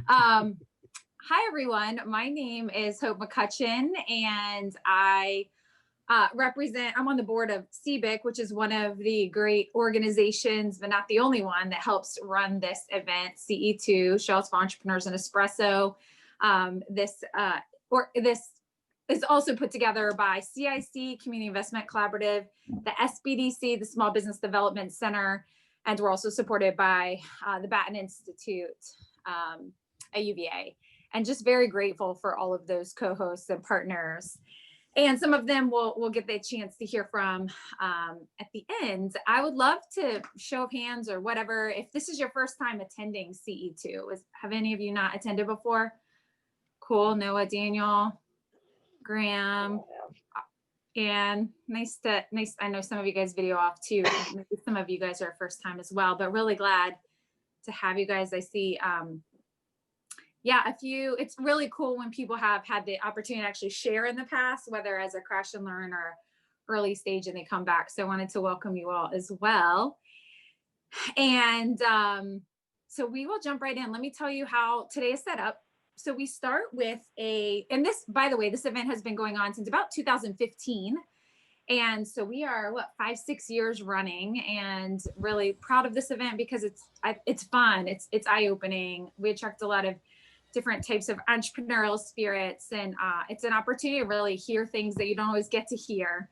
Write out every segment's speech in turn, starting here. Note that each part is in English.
Um, Hi, everyone. My name is Hope McCutcheon, and I'm on the board of CBIC, which is one of the great organizations, but not the only one, that helps run this event, CE2, Shells for Entrepreneurs and Espresso. This is also put together by CIC, Community Investment Collaborative, the SBDC, the Small Business Development Center, and we're also supported by the Batten Institute at UVA. And just very grateful for all of those co-hosts and partners. And some of them we'll get the chance to hear from at the end. I would love to show of hands or whatever, if this is your first time attending CE2. Have any of you not attended before? Cool. Noah, Daniel, Graham, and nice. I know some of you guys video off too. Maybe some of you guys are first time as well, but really glad to have you guys. I see it's really cool when people have had the opportunity to actually share in the past, whether as a crash and learn or early stage, and they come back. So I wanted to welcome you all as well. And so we will jump right in. Let me tell you how today is set up. So we start with and this, by the way, this event has been going on since about 2015. And so we are 5-6 years running, and really proud of this event because it's fun. It's eye-opening. We attract a lot of different types of entrepreneurial spirits, and it's an opportunity to really hear things that you don't always get to hear,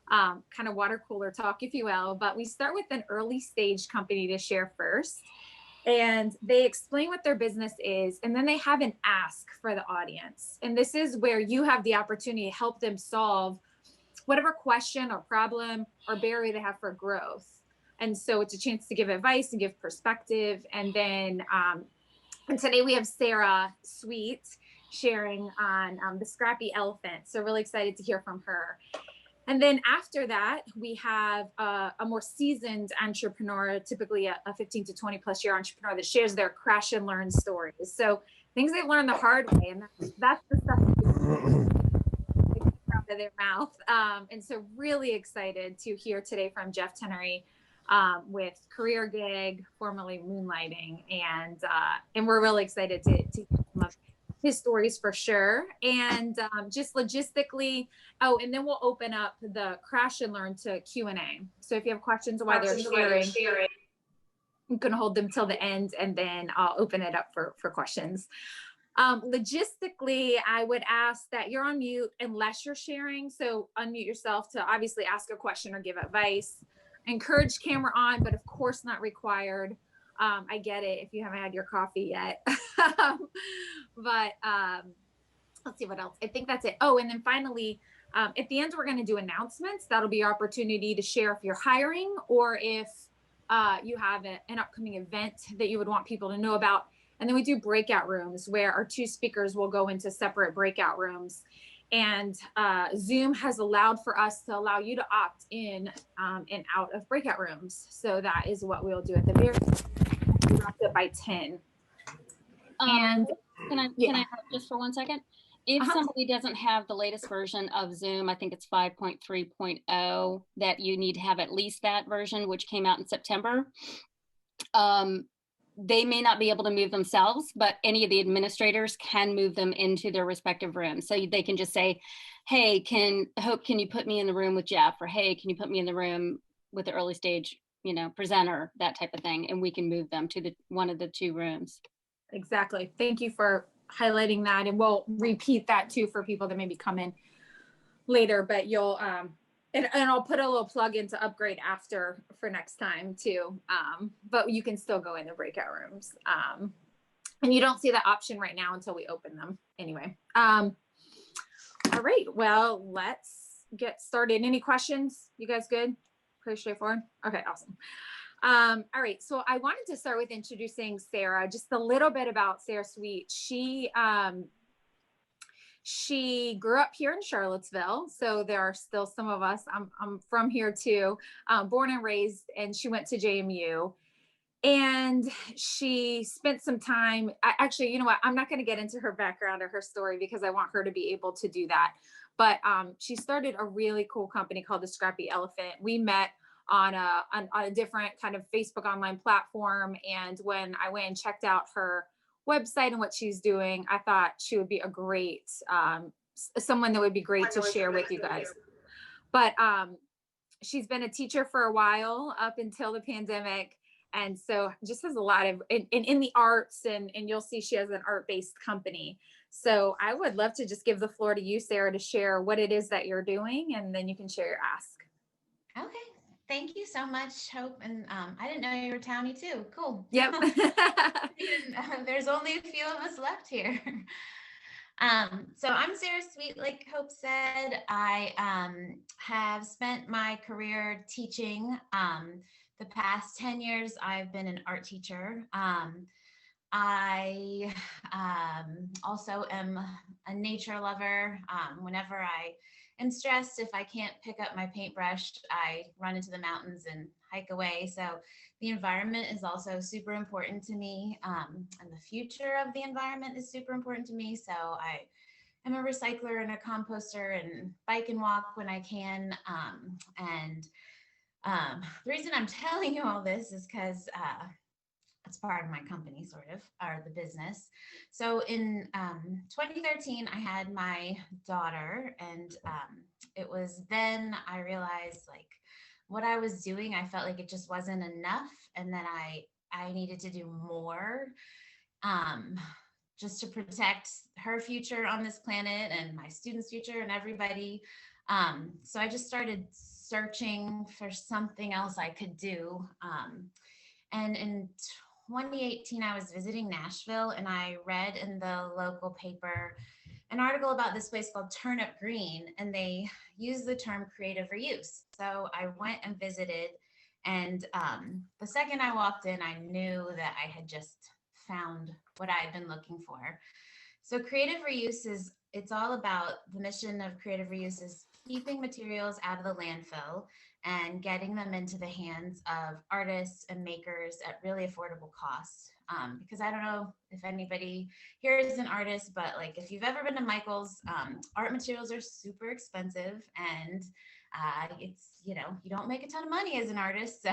kind of water cooler talk, if you will. But we start with an early stage company to share first, and they explain what their business is, and then they have an ask for the audience. And this is where you have the opportunity to help them solve whatever question or problem or barrier they have for growth. And so it's a chance to give advice and give perspective. And then and today we have Sarah Sweet sharing on the Scrappy elephant. So really excited to hear from her. And then after that, we have a more seasoned entrepreneur, typically a 15 to 20 plus year entrepreneur, that shares their crash and learn stories. So things they've learned the hard way. And that's the stuff out of their mouth. And so really excited to hear today from Jeff Tennery, with CareerGig, formerly Moonlighting, and we're really excited to hear some of his stories for sure. And just logistically, and then we'll open up the crash and learn to Q&A. So if you have questions while they're sharing, I'm going to hold them till the end, and then I'll open it up for questions. Logistically, I would ask that you're on mute unless you're sharing. So unmute yourself to obviously ask a question or give advice. Encourage camera on, but of course not required. I get it if you haven't had your coffee yet. But let's see what else. I think that's it. Oh, and then finally, at the end, we're going to do announcements. That'll be your opportunity to share if you're hiring, or if you have an upcoming event that you would want people to know about. And then we do breakout rooms where our two speakers will go into separate breakout rooms. And Zoom has allowed for us to allow you to opt in and out of breakout rooms. So that is what we'll do at the very end. We wrapped it by 10. And can I help just for 1 second? If somebody doesn't have the latest version of Zoom, I think it's 5.3.0, that you need to have at least that version, which came out in September. They may not be able to move themselves, but any of the administrators can move them into their respective rooms. So they can just say, hey, Hope, can you put me in the room with Jeff? Or hey, can you put me in the room with the early stage, presenter, that type of thing. And we can move them to one of the two rooms. Exactly. Thank you for highlighting that. And we'll repeat that too for people that maybe come in later, but you'll, and I'll put a little plug in to upgrade after for next time too. But you can still go in the breakout rooms. And you don't see that option right now until we open them anyway. All right, well, let's get started. Any questions? You guys good? Pretty straightforward. Okay, awesome. All right, so I wanted to start with introducing Sarah, just a little bit about Sarah Sweet. She grew up here in Charlottesville, so there are still some of us. I'm from here too, born and raised, and she went to JMU. And she spent some time, actually, you know what, I'm not going to get into her background or her story because I want her to be able to do that. But she started a really cool company called the Scrappy Elephant. We met on a different kind of Facebook online platform. And when I went and checked out her website and what she's doing, I thought she would be a great, someone that would be great to share with you guys. But she's been a teacher for a while up until the pandemic. And so just has a lot of in the arts, and you'll see she has an art-based company. So I would love to just give the floor to you, Sarah, to share what it is that you're doing, and then you can share your ask. Okay. Thank you so much, Hope. And I didn't know you were Townie too. Cool. Yep. There's only a few of us left here. So I'm Sarah Sweet, like Hope said. I have spent my career teaching. The past 10 years, I've been an art teacher. I also am a nature lover. Whenever I am stressed, if I can't pick up my paintbrush, I run into the mountains and hike away. So the environment is also super important to me, and the future of the environment is super important to me. So I am a recycler and a composter and bike and walk when I can. The reason I'm telling you all this is because it's part of my company, sort of, or the business. So in 2013, I had my daughter, and it was then I realized, like, what I was doing, I felt like it just wasn't enough, and that I needed to do more, just to protect her future on this planet and my students' future and everybody. So I just started searching for something else I could do. And in 2018, I was visiting Nashville, and I read in the local paper an article about this place called Turnip Green, and they use the term creative reuse. So I went and visited, and the second I walked in, I knew that I had just found what I had been looking for. So creative reuse it's all about, the mission of creative reuse is keeping materials out of the landfill and getting them into the hands of artists and makers at really affordable costs. Because I don't know if anybody here is an artist, but like if you've ever been to Michael's, art materials are super expensive, and it's, you don't make a ton of money as an artist. So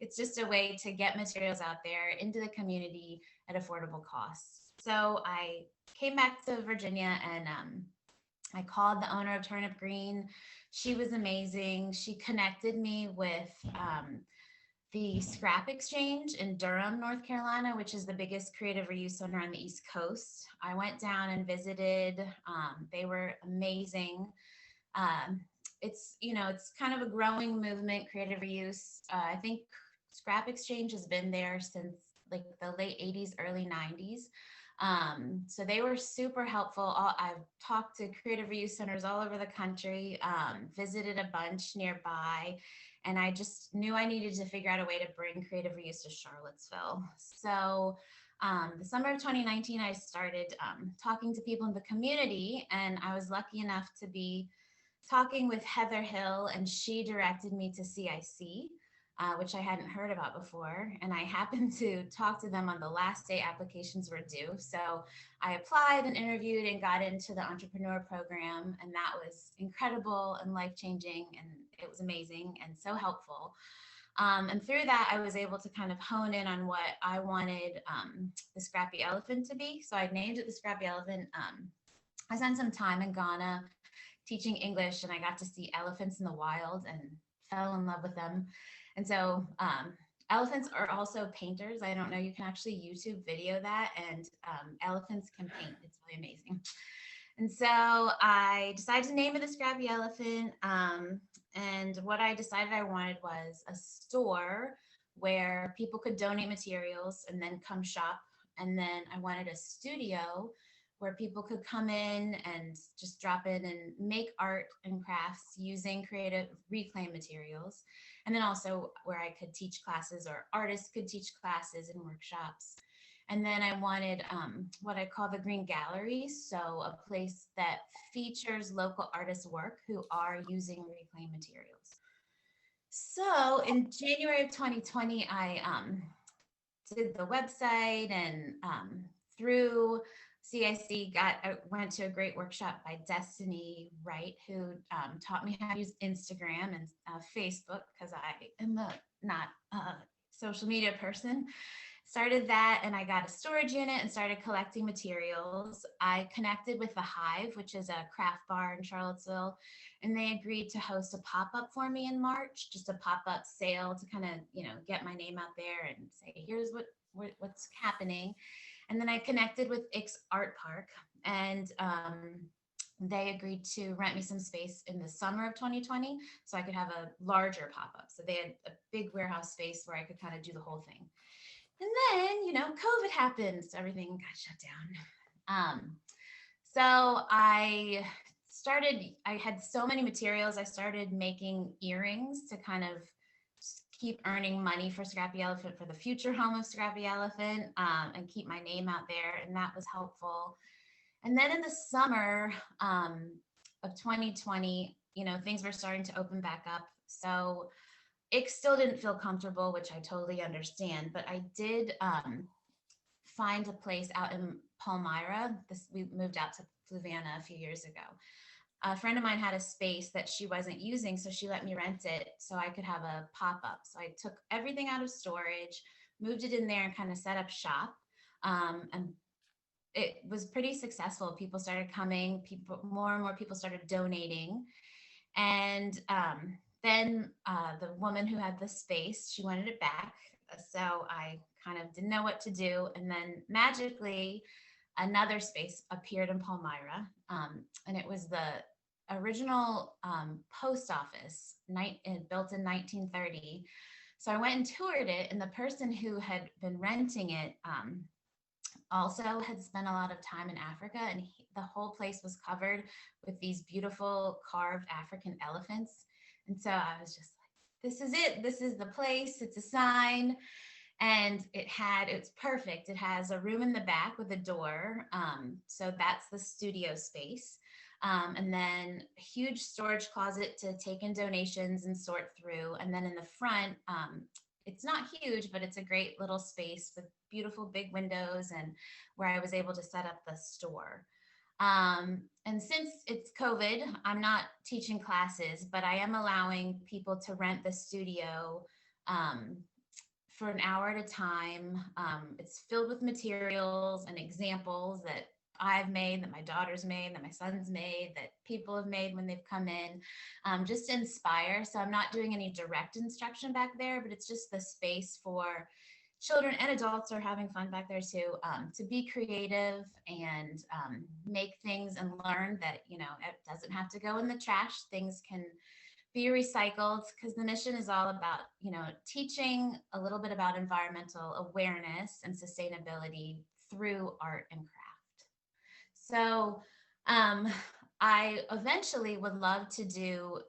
it's just a way to get materials out there into the community at affordable costs. So I came back to Virginia, and I called the owner of Turnip Green. She was amazing. She connected me with the Scrap Exchange in Durham, North Carolina, which is the biggest creative reuse center on the East Coast. I went down and visited. They were amazing. It's kind of a growing movement, creative reuse. I think Scrap Exchange has been there since like the late 80s, early 90s. So they were super helpful. I've talked to creative reuse centers all over the country, visited a bunch nearby, and I just knew I needed to figure out a way to bring creative reuse to Charlottesville. So the summer of 2019, I started talking to people in the community, and I was lucky enough to be talking with Heather Hill, and she directed me to CIC. Which I hadn't heard about before. And I happened to talk to them on the last day applications were due. So I applied and interviewed and got into the entrepreneur program. And that was incredible and life-changing. And it was amazing and so helpful. And through that, I was able to kind of hone in on what I wanted the Scrappy Elephant to be. So I named it the Scrappy Elephant. I spent some time in Ghana teaching English, and I got to see elephants in the wild and fell in love with them. And so elephants are also painters. I don't know, you can actually YouTube video that, and elephants can paint. It's really amazing. And so I decided to name it the Scrappy Elephant. And what I decided I wanted was a store where people could donate materials and then come shop. And then I wanted a studio where people could come in and just drop in and make art and crafts using creative reclaimed materials. And then also where I could teach classes, or artists could teach classes and workshops. And then I wanted what I call the Green Gallery. So a place that features local artists' work who are using reclaimed materials. So in January of 2020, I did the website, and through CIC I went to a great workshop by Destiny Wright, who taught me how to use Instagram and Facebook, because I am not a social media person. started that, and I got a storage unit and started collecting materials. I connected with the Hive, which is a craft bar in Charlottesville, and they agreed to host a pop-up for me in March, just a pop-up sale to kind of, get my name out there and say, here's what's happening. And then I connected with Ix Art Park, and they agreed to rent me some space in the summer of 2020 so I could have a larger pop-up. So they had a big warehouse space where I could kind of do the whole thing. And then, COVID happened, so everything got shut down. So I had so many materials. I started making earrings to kind of keep earning money for Scrappy Elephant, for the future home of Scrappy Elephant, and keep my name out there. And that was helpful. And then in the summer of 2020, things were starting to open back up. So it still didn't feel comfortable, which I totally understand, but I did find a place out in Palmyra. We moved out to Fluvanna a few years ago. A friend of mine had a space that she wasn't using, so she let me rent it so I could have a pop-up. So I took everything out of storage, moved it in there, and kind of set up shop. And it was pretty successful. People started coming, more and more people started donating. And then the woman who had the space, she wanted it back. So I kind of didn't know what to do. And then magically, another space appeared in Palmyra. And it was the original post office, built in 1930. So I went and toured it. And the person who had been renting it also had spent a lot of time in Africa. And the whole place was covered with these beautiful carved African elephants. And so I was just like, this is it. This is the place. It's a sign. And it's perfect. It has a room in the back with a door. So that's the studio space. And then a huge storage closet to take in donations and sort through. And then in the front, it's not huge, but it's a great little space with beautiful big windows, and where I was able to set up the store. And since it's COVID, I'm not teaching classes, but I am allowing people to rent the studio for an hour at a time. It's filled with materials and examples that I've made, that my daughter's made, that my son's made, that people have made when they've come in, just to inspire. So I'm not doing any direct instruction back there, but it's just the space for children and adults are having fun back there too, to be creative and make things and learn that, it doesn't have to go in the trash. Things can be recycled, because the mission is all about, teaching a little bit about environmental awareness and sustainability through art and craft. So I eventually would love to do,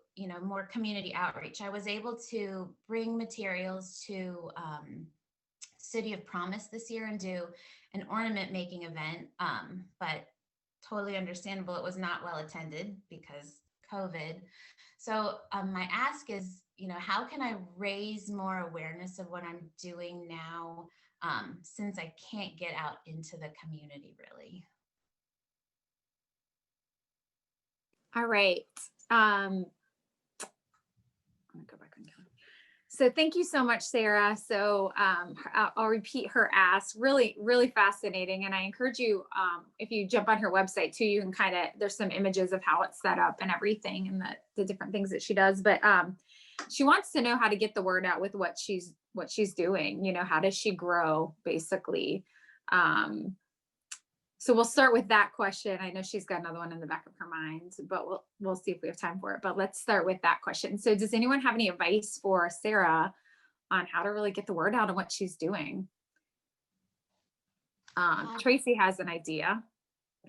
more community outreach. I was able to bring materials to City of Promise this year and do an ornament making event, but totally understandable. It was not well attended because COVID. So my ask is, how can I raise more awareness of what I'm doing now, since I can't get out into the community really? All right. I'm gonna go back on calendar. So thank you so much, Sarah. So I'll repeat her ask. Really, really fascinating. And I encourage you, if you jump on her website too, you can there's some images of how it's set up and everything, and the different things that she does. But she wants to know how to get the word out with what she's doing. How does she grow, basically? So we'll start with that question. I know she's got another one in the back of her mind, but we'll see if we have time for it. But let's start with that question. So does anyone have any advice for Sarah on how to really get the word out on what she's doing? Tracy has an idea.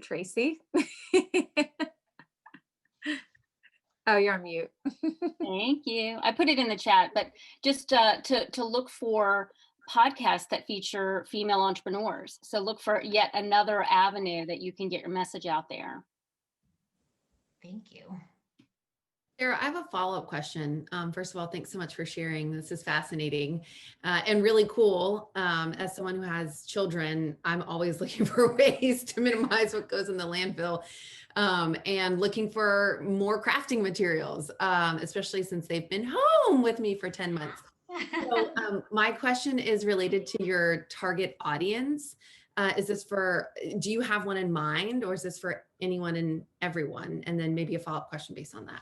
Tracy? Oh, you're on mute. Thank you. I put it in the chat, but just to look for podcasts that feature female entrepreneurs. So look for yet another avenue that you can get your message out there. Thank you. Sarah, I have a follow-up question. First of all, thanks so much for sharing. This is fascinating and really cool. As someone who has children, I'm always looking for ways to minimize what goes in the landfill, and looking for more crafting materials, especially since they've been home with me for 10 months. So my question is related to your target audience. Do you have one in mind, or is this for anyone and everyone? And then maybe a follow-up question based on that.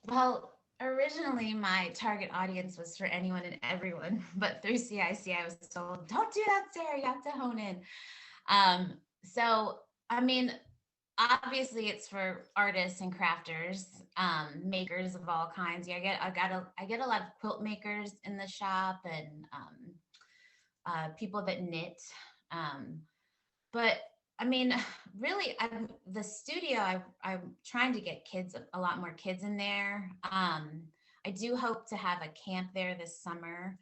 Well, originally my target audience was for anyone and everyone, but through CIC, I was told, don't do that, Sarah, you have to hone in. So, I mean, obviously it's for artists and crafters, makers of all kinds. Yeah, I get a lot of quilt makers in the shop, and people that knit. But I mean, really, the studio, I'm trying to get a lot more kids in there. I do hope to have a camp there this summer.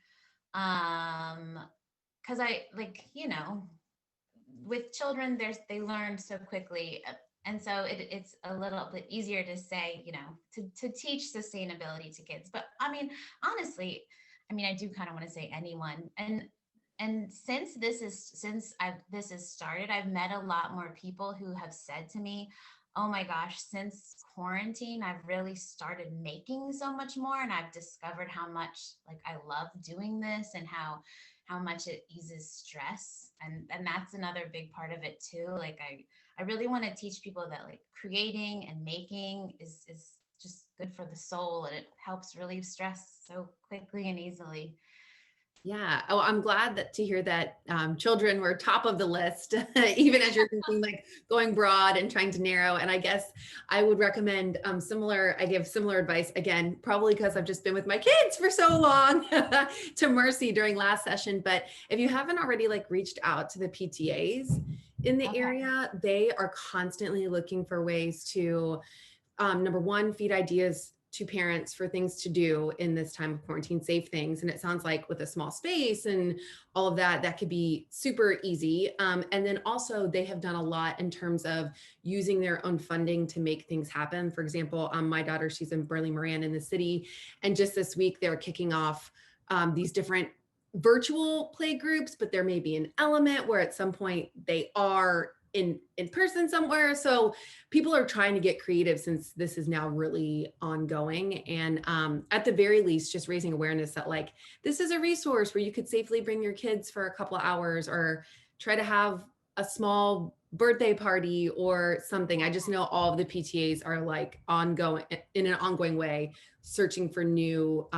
Cause with children, they learn so quickly. And so it's a little bit easier to say, to teach sustainability to kids. But I mean, honestly, I do kind of want to say anyone. And since this has started, I've met a lot more people who have said to me, oh my gosh, since quarantine, I've really started making so much more. And I've discovered how much I love doing this, and how much it eases stress. And that's another big part of it too. I really want to teach people that creating and making is just good for the soul, and it helps relieve stress so quickly and easily. Yeah. Oh, I'm glad to hear that children were top of the list, even as you're thinking going broad and trying to narrow. And I guess I would recommend I give similar advice, again, probably because I've just been with my kids for so long, to Mercy during last session. But if you haven't already reached out to the PTAs in the area, they are constantly looking for ways to, number one, feed ideas to parents for things to do in this time of quarantine, safe things. And it sounds like with a small space and all of that, that could be super easy. And then also they have done a lot in terms of using their own funding to make things happen. For example, my daughter, she's in Burley Moran in the city. And just this week, they're kicking off these different virtual play groups, but there may be an element where at some point they are in person somewhere. So people are trying to get creative since this is now really ongoing. And at the very least, just raising awareness that this is a resource where you could safely bring your kids for a couple of hours, or try to have a small birthday party or something. I just know all of the PTAs are ongoing, in an ongoing way, searching for new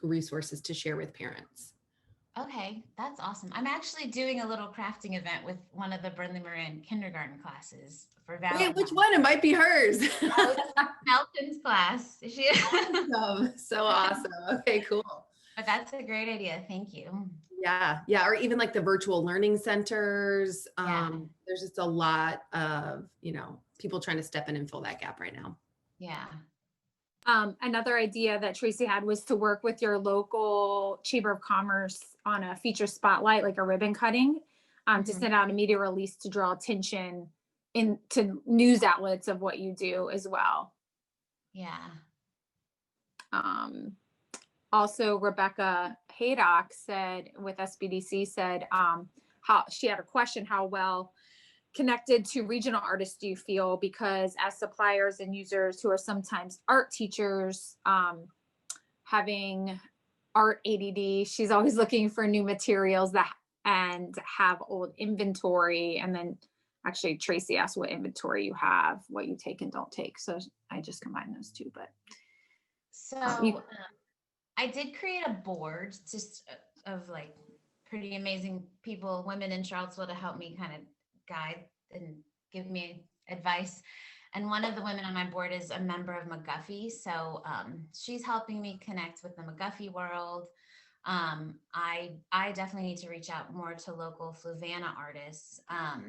resources to share with parents. Okay, that's awesome. I'm actually doing a little crafting event with one of the Burnley Moran kindergarten classes for Valentine's. Wait, which one? It might be hers. Oh, Melton's class. Awesome. So awesome. Okay, cool. But that's a great idea. Thank you. Yeah. Yeah. Or even the virtual learning centers. Yeah. There's just a lot of, people trying to step in and fill that gap right now. Yeah. Another idea that Tracy had was to work with your local Chamber of Commerce on a feature spotlight, like a ribbon cutting, to send out a media release to draw attention into news outlets of what you do as well. Yeah. Also, Rebecca Haydock said with SBDC how she had a question, how well connected to regional artists do you feel? Because as suppliers and users who are sometimes art teachers, having art ADD, she's always looking for new materials and have old inventory. And then actually Tracy asked what inventory you have, what you take and don't take. So I just combined those two, but. I did create a board just of pretty amazing people, women in Charlottesville, to help me kind of guide and give me advice. And one of the women on my board is a member of McGuffey. So she's helping me connect with the McGuffey world. I definitely need to reach out more to local Fluvanna artists. I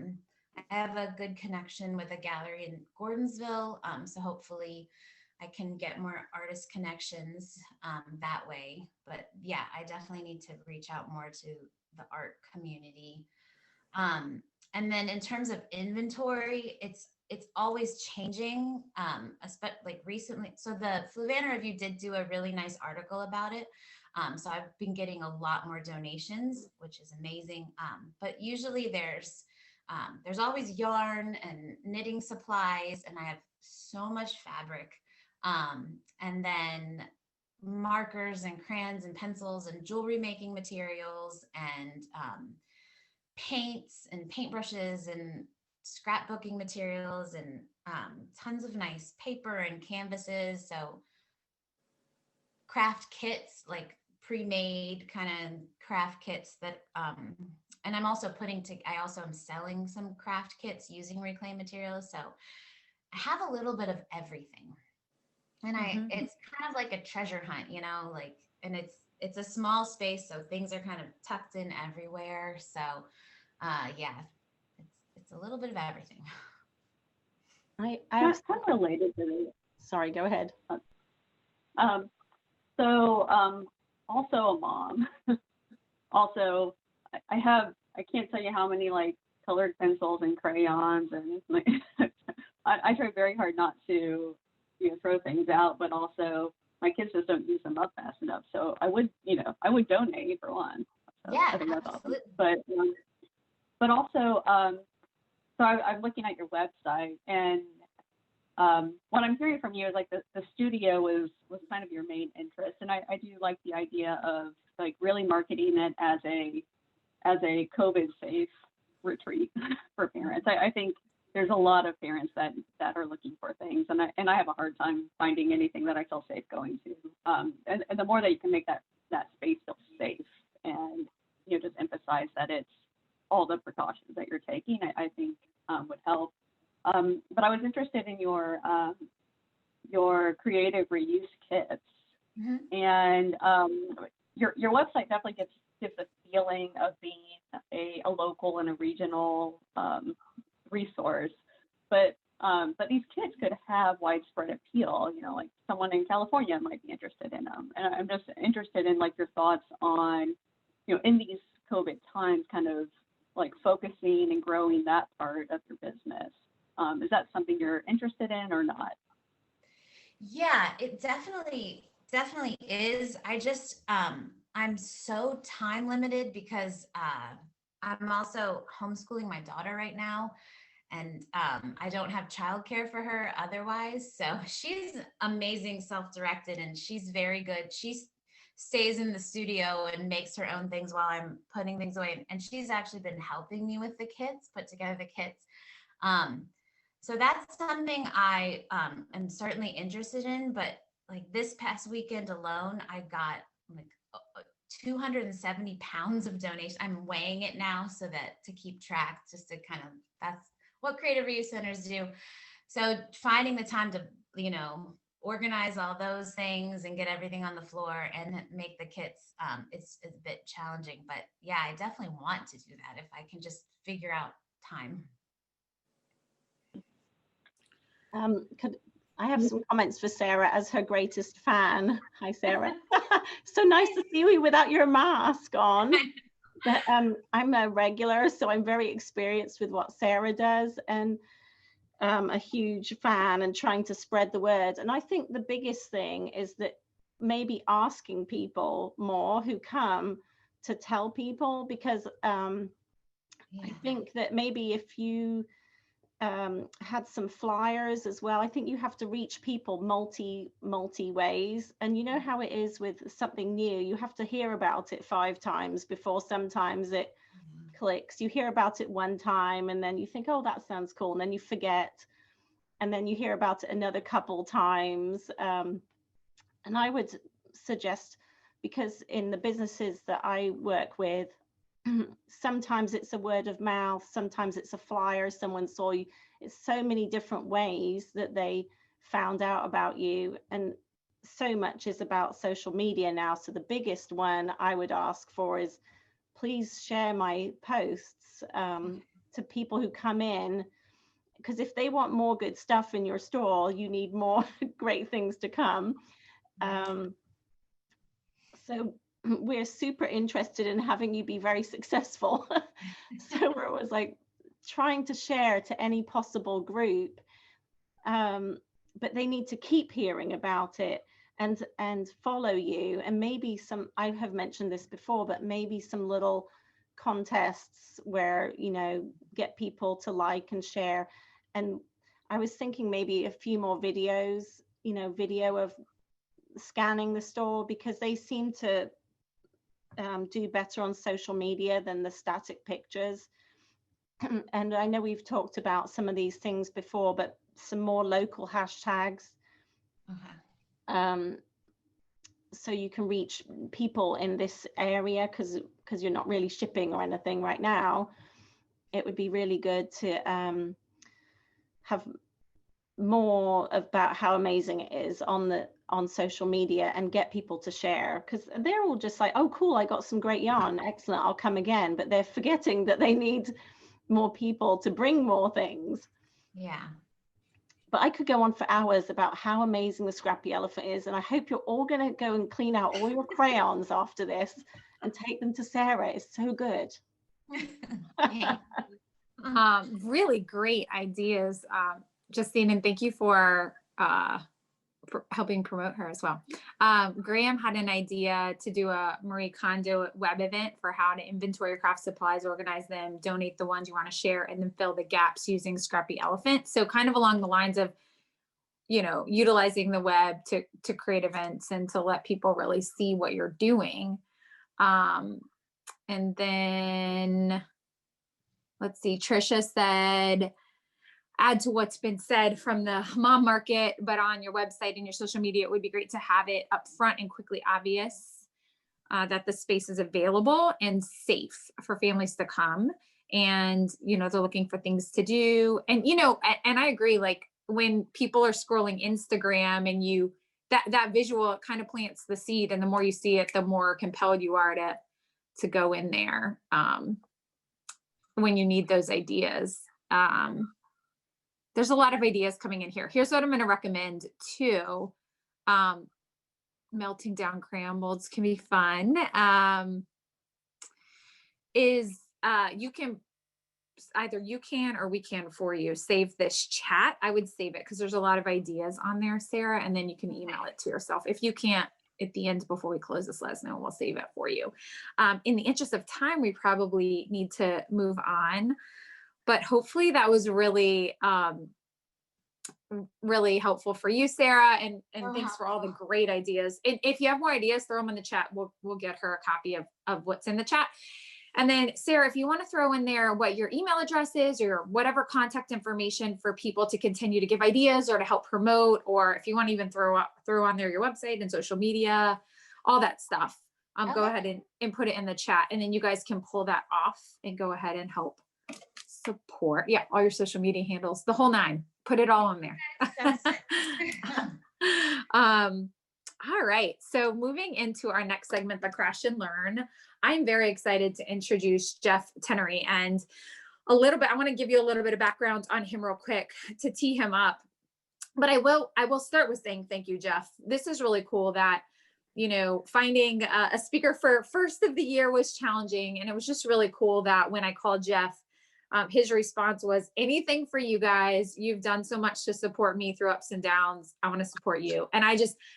have a good connection with a gallery in Gordonsville. So hopefully I can get more artist connections that way. But yeah, I definitely need to reach out more to the art community. And then in terms of inventory, it's always changing, especially recently. So the Fluvanna Review did do a really nice article about it. So I've been getting a lot more donations, which is amazing. But usually there's always yarn and knitting supplies, and I have so much fabric. And then markers and crayons and pencils and jewelry making materials and paints and paintbrushes and scrapbooking materials and tons of nice paper and canvases. So craft kits, like pre-made kind of craft kits that and I'm also I also am selling some craft kits using reclaimed materials. So I have a little bit of everything. And it's kind of like a treasure hunt, you know, like, and it's a small space, so things are kind of tucked in everywhere. So yeah, it's a little bit of everything. I have kind of related to this. Sorry, go ahead. Also a mom. Also, I can't tell you how many like colored pencils and crayons, and like, I try very hard not to, throw things out, but also my kids just don't use them up fast enough. So I would donate for one. So Yeah, I think that's absolutely. awesome. But also, so I'm looking at your website, and what I'm hearing from you is like the studio was kind of your main interest, and I do like the idea of like really marketing it as a COVID safe retreat for parents. I think there's a lot of parents that are looking for things, and I have a hard time finding anything that I feel safe going to. And the more that you can make that space feel safe, and just emphasize that it's all the precautions that you're taking, I think would help. But I was interested in your creative reuse kits, and your website definitely gives a feeling of being a local and a regional resource, but these kits could have widespread appeal. Like someone in California might be interested in them, and I'm just interested in like your thoughts on, in these COVID times, kind of like focusing and growing that part of your business. Is that something you're interested in or not? Yeah, it definitely is. I just I'm so time limited because I'm also homeschooling my daughter right now, and I don't have childcare for her otherwise. So she's amazing, self-directed, and she's very good. She stays in the studio and makes her own things while I'm putting things away. And she's actually been helping me with the kits, put together the kits. So that's something I am certainly interested in. But like this past weekend alone, I got like 270 pounds of donation. I'm weighing it now so that to keep track, just to kind of, that's what creative reuse centers do. So finding the time to, organize all those things and get everything on the floor and make the kits, it's a bit challenging. But yeah, I definitely want to do that if I can just figure out time. I have some comments for Sarah as her greatest fan. Hi, Sarah. So nice to see you without your mask on. But I'm a regular, so I'm very experienced with what Sarah does, and a huge fan and trying to spread the word. And I think the biggest thing is that maybe asking people more who come to tell people, because I think that maybe if you had some flyers as well, I think you have to reach people multi ways. And you know how it is with something new, you have to hear about it 5 times before sometimes it clicks. You hear about it one time and then you think, oh, that sounds cool, and then you forget, and then you hear about it another couple times. And I would suggest, because in the businesses that I work with, sometimes it's a word of mouth, sometimes it's a flyer someone saw you. It's so many different ways that they found out about you, and so much is about social media now. So the biggest one I would ask for is, please share my posts to people who come in, because if they want more good stuff in your store, you need more great things to come. So we're super interested in having you be very successful. So we're always like trying to share to any possible group, but they need to keep hearing about it and follow you. And maybe some, I have mentioned this before, but maybe some little contests where, get people to like and share. And I was thinking maybe a few more videos, video of scanning the store, because they seem to do better on social media than the static pictures. And I know we've talked about some of these things before, but some more local hashtags. Okay. So you can reach people in this area, because you're not really shipping or anything right now. It would be really good to have more about how amazing it is on social media, and get people to share, because they're all just like, oh cool, I got some great yarn, excellent, I'll come again, but they're forgetting that they need more people to bring more things. Yeah. But I could go on for hours about how amazing the Scrappy Elephant is, and I hope you're all going to go and clean out all your crayons after this and take them to Sarah. It's so good. Really great ideas, Justine, and thank you for helping promote her as well. Graham had an idea to do a Marie Kondo web event for how to inventory your craft supplies, organize them, donate the ones you want to share, and then fill the gaps using Scrappy Elephant. So kind of along the lines of, you know, utilizing the web to create events and to let people really see what you're doing. And then let's see, Trisha said, add to what's been said from the mom market, but on your website and your social media, it would be great to have it up front and quickly obvious that the space is available and safe for families to come. And, you know, they're looking for things to do. And, you know, and I agree, like when people are scrolling Instagram and that visual kind of plants the seed, and the more you see it, the more compelled you are to go in there when you need those ideas. There's a lot of ideas coming in here. Here's what I'm going to recommend too. Melting down crayon molds can be fun. You can either you can or we can for you save this chat. I would save it because there's a lot of ideas on there, Sarah, and then you can email it to yourself. If you can't at the end before we close this, let us know and we'll save it for you. In the interest of time, we probably need to move on. But hopefully that was really, really helpful for you, Sarah. And thanks for all the great ideas. And if you have more ideas, throw them in the chat. We'll get her a copy of what's in the chat. And then Sarah, if you want to throw in there what your email address is or whatever contact information for people to continue to give ideas or to help promote, or if you want to even throw on there your website and social media, all that stuff, go ahead and put it in the chat. And then you guys can pull that off and go ahead and help support. Yeah, all your social media handles, the whole 9, put it all in there. All right, so moving into our next segment, the Crash and Learn, I'm very excited to introduce Jeff Tennery, and I want to give you a little bit of background on him real quick to tee him up. But I will start with saying thank you, Jeff. This is really cool that, you know, finding a speaker for first of the year was challenging, and it was just really cool that when I called Jeff, his response was, anything for you guys. You've done so much to support me through ups and downs. I want to support you. And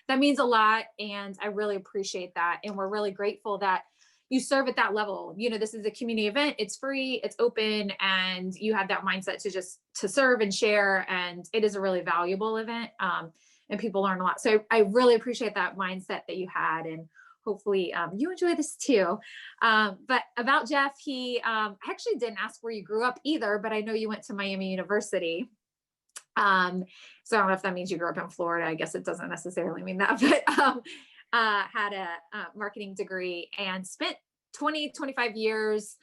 that means a lot. And I really appreciate that. And we're really grateful that you serve at that level. You know, this is a community event. It's free, it's open, and you have that mindset to serve and share. And it is a really valuable event. And people learn a lot. So I really appreciate that mindset that you had. And hopefully you enjoy this too. But about Jeff, he actually didn't ask where you grew up either, but I know you went to Miami University. So I don't know if that means you grew up in Florida. I guess it doesn't necessarily mean that, but had a marketing degree and spent 25 years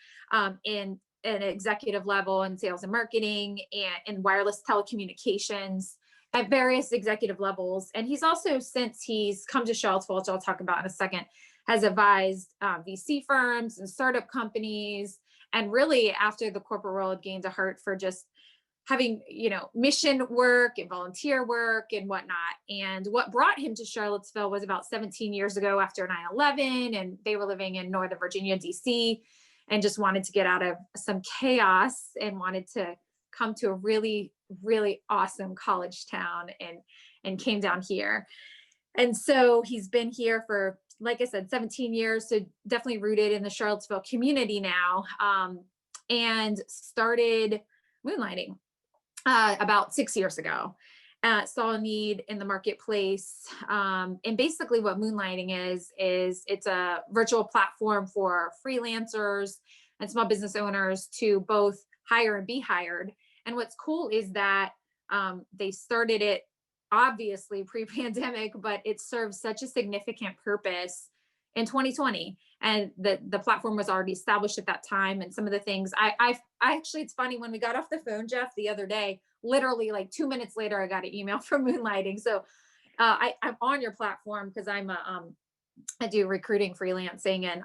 in an executive level in sales and marketing and in wireless telecommunications at various executive levels. And he's also, since he's come to Charlottesville, which I'll talk about in a second, has advised VC firms and startup companies. And really after the corporate world, gained a heart for just having, you know, mission work and volunteer work and whatnot. And what brought him to Charlottesville was about 17 years ago after 9/11, and they were living in Northern Virginia, DC, and just wanted to get out of some chaos and wanted to come to a really, really awesome college town and came down here. And so he's been here for, like I said, 17 years. So definitely rooted in the Charlottesville community now, and started Moonlighting about 6 years ago. saw a need in the marketplace. And basically what Moonlighting is it's a virtual platform for freelancers and small business owners to both hire and be hired. And what's cool is that they started it obviously pre-pandemic, but it serves such a significant purpose in 2020. And the platform was already established at that time. And some of the things I actually, it's funny, when we got off the phone, Jeff, the other day, literally like 2 minutes later, I got an email from Moonlighting. So I'm on your platform because I do recruiting, freelancing, and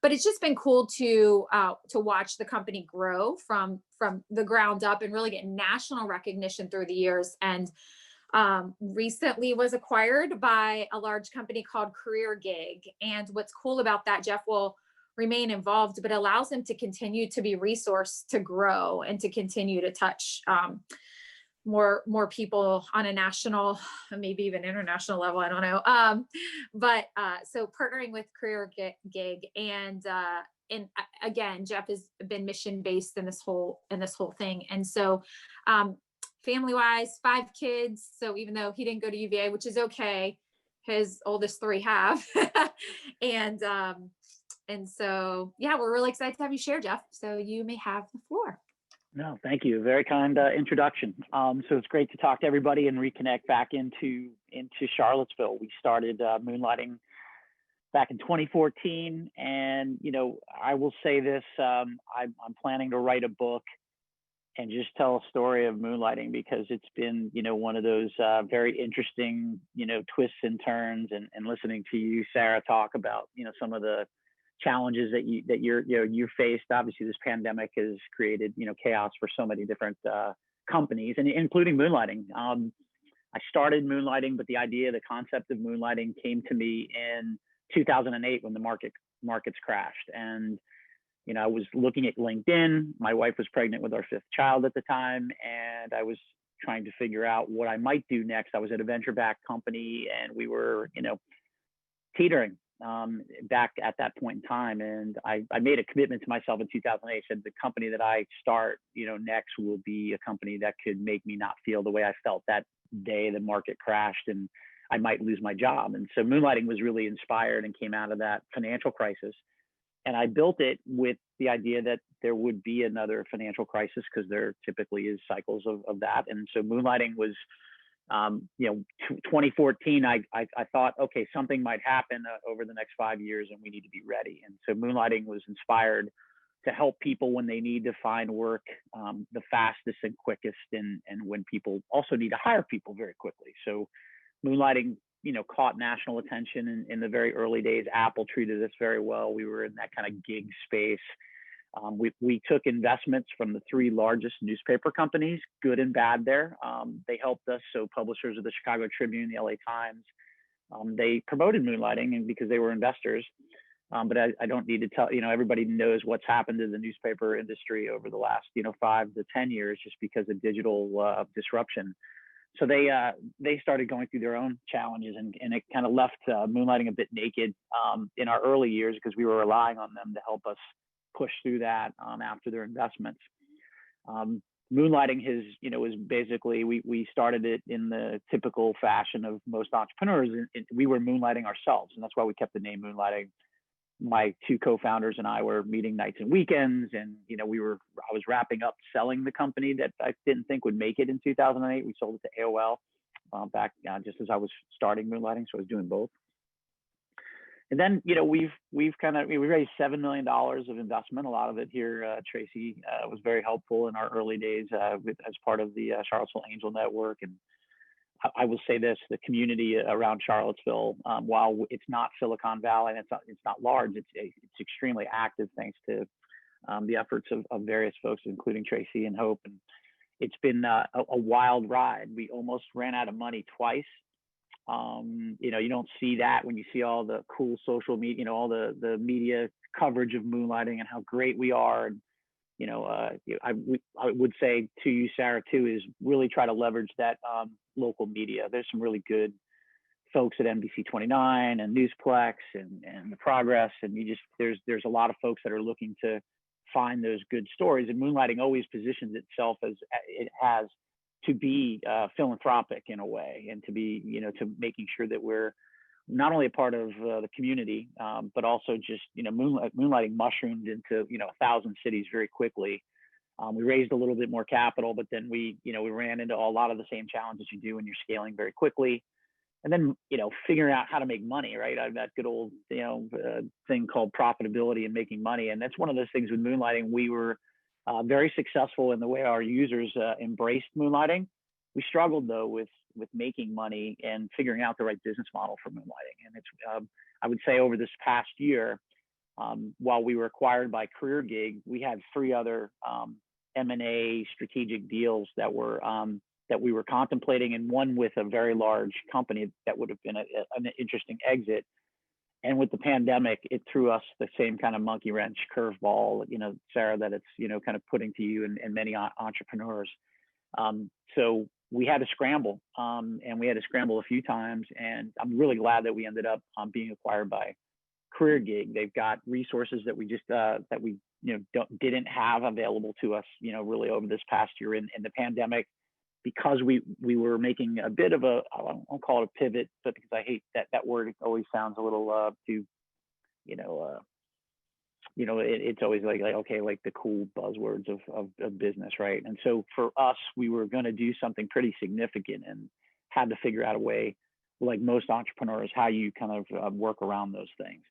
but it's just been cool to watch the company grow from the ground up and really get national recognition through the years. And recently was acquired by a large company called CareerGig. And what's cool about that, Jeff will remain involved, but allows them to continue to be resourced to grow and to continue to touch more people on a national, maybe even international level. I don't know. So partnering with CareerGig and again, Jeff has been mission based in this whole thing. And so family wise, 5 kids. So even though he didn't go to UVA, which is okay, his oldest 3 have. and so, yeah, we're really excited to have you share, Jeff. So you may have the floor. No, thank you. Very kind introduction. So it's great to talk to everybody and reconnect back into Charlottesville. We started Moonlighting back in 2014. And, I will say this, I'm planning to write a book and just tell a story of Moonlighting, because it's been, one of those very interesting, twists and turns, and listening to you, Sarah, talk about, some of the challenges that you faced. Obviously, this pandemic has created, chaos for so many different companies, and including Moonlighting. I started Moonlighting, but the concept of Moonlighting came to me in 2008 when the markets crashed. And I was looking at LinkedIn. My wife was pregnant with our 5th child at the time, and I was trying to figure out what I might do next. I was at a venture-backed company, and we were, teetering back at that point in time. And I made a commitment to myself in 2008. Said the company that I start, next will be a company that could make me not feel the way I felt that day the market crashed and I might lose my job. And so Moonlighting was really inspired and came out of that financial crisis. And I built it with the idea that there would be another financial crisis, because there typically is cycles of that. And so Moonlighting was, 2014, I thought, okay, something might happen over the next 5 years and we need to be ready. And so Moonlighting was inspired to help people when they need to find work the fastest and quickest, and when people also need to hire people very quickly. So Moonlighting, caught national attention in the very early days. Apple treated us very well. We were in that kind of gig space. We took investments from the 3 largest newspaper companies, good and bad there. They helped us. So publishers of the Chicago Tribune, the LA Times, they promoted Moonlighting, and because they were investors. But I don't need to tell, everybody knows what's happened to the newspaper industry over the last, 5 to 10 years, just because of digital disruption. So they started going through their own challenges, and it kind of left Moonlighting a bit naked in our early years, because we were relying on them to help us push through that after their investments. Moonlighting was basically, we started it in the typical fashion of most entrepreneurs. And we were moonlighting ourselves, and that's why we kept the name Moonlighting. My 2 co-founders and I were meeting nights and weekends, and I was wrapping up selling the company that I didn't think would make it in 2008. We sold it to AOL back just as I was starting Moonlighting, so I was doing both. And then we raised $7 million of investment. A lot of it here, Tracy was very helpful in our early days as part of the Charlottesville Angel Network. And I will say this: the community around Charlottesville, while it's not Silicon Valley and it's not large, it's extremely active thanks to the efforts of various folks, including Tracy and Hope. And it's been a wild ride. We almost ran out of money twice. You don't see that when you see all the cool social media, all the media coverage of Moonlighting and how great we are. And I would say to you, Sarah, too, is really try to leverage that local media. There's some really good folks at NBC 29 and Newsplex and The Progress, and there's a lot of folks that are looking to find those good stories. And Moonlighting always positions itself as to be philanthropic in a way, and to be, to making sure that we're not only a part of the community, but also just, moonlighting mushroomed into, 1,000 cities very quickly. We raised a little bit more capital, but then we ran into a lot of the same challenges you do when you're scaling very quickly. And then, figuring out how to make money, right? I have that good old, thing called profitability and making money. And that's one of those things with moonlighting. We were very successful in the way our users embraced moonlighting. We struggled though with making money and figuring out the right business model for moonlighting. And it's, I would say over this past year, while we were acquired by CareerGig, we had 3 other M&A strategic deals that we were contemplating, and one with a very large company that would have been an interesting exit. And with the pandemic, it threw us the same kind of monkey wrench curveball, Sarah, that it's, kind of putting to you and many entrepreneurs. So we had to scramble, and we had to scramble a few times. And I'm really glad that we ended up being acquired by CareerGig. They've got resources that we just didn't have available to us, really over this past year in the pandemic, because we were making a bit of I won't call it a pivot, but because I hate that word, it always sounds a little too, it's always like okay, like the cool buzzwords of business, right? And so for us, we were going to do something pretty significant and had to figure out a way, like most entrepreneurs, how you kind of work around those things.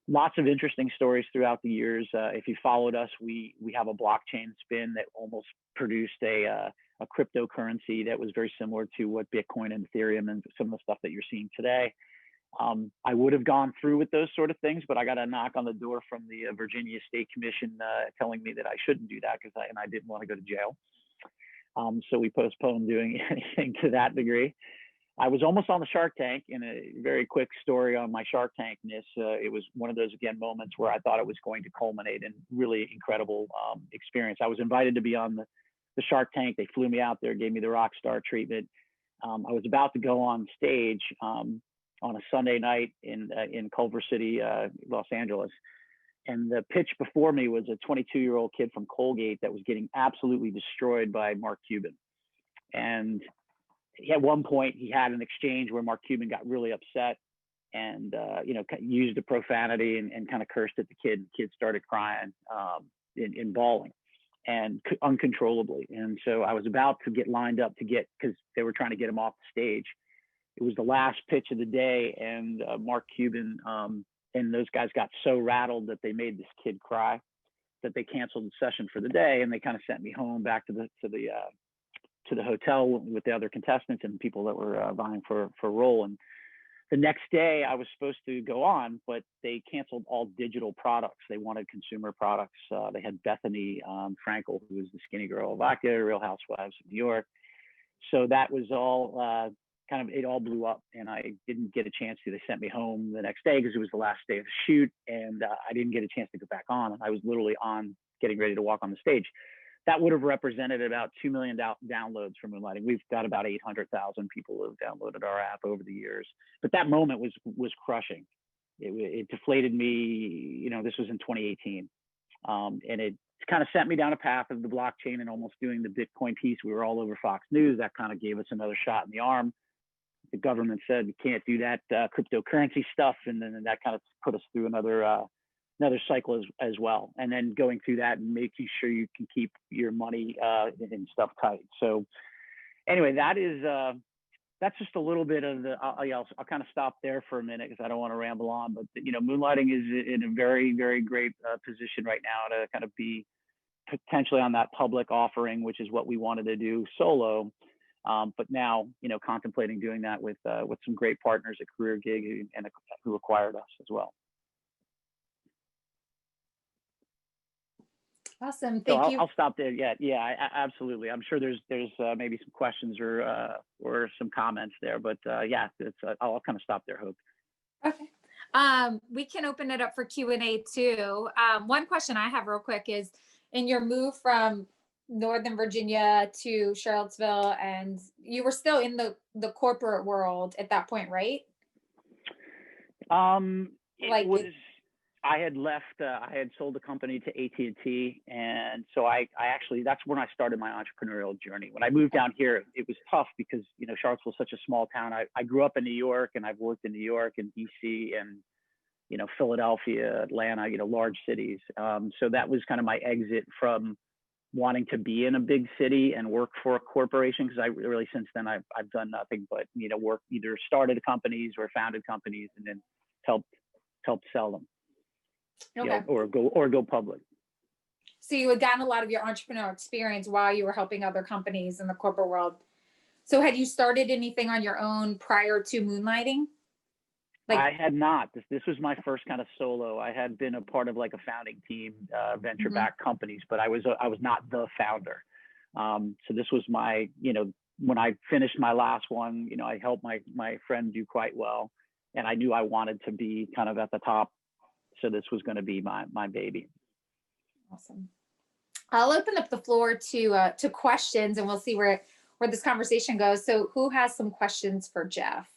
Lots of interesting stories throughout the years. If you followed us, we have a blockchain spin that almost produced a cryptocurrency that was very similar to what Bitcoin and Ethereum and some of the stuff that you're seeing today. I would have gone through with those sort of things, but I got a knock on the door from the Virginia State Commission telling me that I shouldn't do that because I didn't want to go to jail. So we postponed doing anything to that degree. I was almost on the Shark Tank. In a very quick story on my Shark Tankness, it was one of those, again, moments where I thought it was going to culminate in really incredible experience. I was invited to be on the Shark Tank. They flew me out there, gave me the rock star treatment. I was about to go on stage on a Sunday night in Culver City, Los Angeles. And the pitch before me was a 22-year-old kid from Colgate that was getting absolutely destroyed by Mark Cuban. And at one point, he had an exchange where Mark Cuban got really upset and, used a profanity and kind of cursed at the kid. The kid started crying and bawling and uncontrollably. And so I was about to get lined up because they were trying to get him off the stage. It was the last pitch of the day, and Mark Cuban and those guys got so rattled that they made this kid cry that they canceled the session for the day, and they kind of sent me home back to the hotel with the other contestants and people that were vying for a role. And the next day I was supposed to go on, but they canceled all digital products. They wanted consumer products. They had Bethany Frankel, who was the skinny girl of Vodka, Real Housewives of New York. So that was all it all blew up, and I didn't get a chance to. They sent me home the next day because it was the last day of the shoot, and I didn't get a chance to go back on. I was literally on, getting ready to walk on the stage. That would have represented about 2 million downloads for Moonlighting. We've got about 800,000 people who have downloaded our app over the years. But that moment was crushing. It deflated me. This was in 2018, and it kind of sent me down a path of the blockchain and almost doing the Bitcoin piece. We were all over Fox News. That kind of gave us another shot in the arm. The government said we can't do that cryptocurrency stuff, and then that kind of put us through another cycle as well. And then going through that and making sure you can keep your money and stuff tight. So anyway, that's just a little bit of I'll kind of stop there for a minute because I don't want to ramble on. But Moonlighting is in a very, very great position right now to kind of be potentially on that public offering, which is what we wanted to do solo. But now, contemplating doing that with some great partners at CareerGig and who acquired us as well. Awesome. Thank you. I'll stop there. Yeah, absolutely. I'm sure there's maybe some questions or some comments there, but I'll kind of stop there, Hope. Okay. We can open it up for Q&A too. One question I have real quick is, in your move from Northern Virginia to Charlottesville, and you were still in the corporate world at that point, right? I had left, I had sold the company to AT&T. And so I actually, that's when I started my entrepreneurial journey. When I moved down here, it was tough because, you know, Charlottesville's such a small town. I grew up in New York, and I've worked in New York and DC and, you know, Philadelphia, Atlanta, you know, large cities. So that was kind of my exit from wanting to be in a big city and work for a corporation. Cause I really, since then I've done nothing but, you know, work, either started companies or founded companies and then helped sell them. Okay. You know, or go public. So you had gotten a lot of your entrepreneurial experience while you were helping other companies in the corporate world. So had you started anything on your own prior to Moonlighting? I had not. This was my first kind of solo. I had been a part of like a founding team, venture-backed companies, but I was not the founder. So this was my, you know, when I finished my last one, you know, I helped my friend do quite well, and I knew I wanted to be kind of at the top. So this was going to be my baby. Awesome. I'll open up the floor to questions, and we'll see where this conversation goes. So who has some questions for Jeff?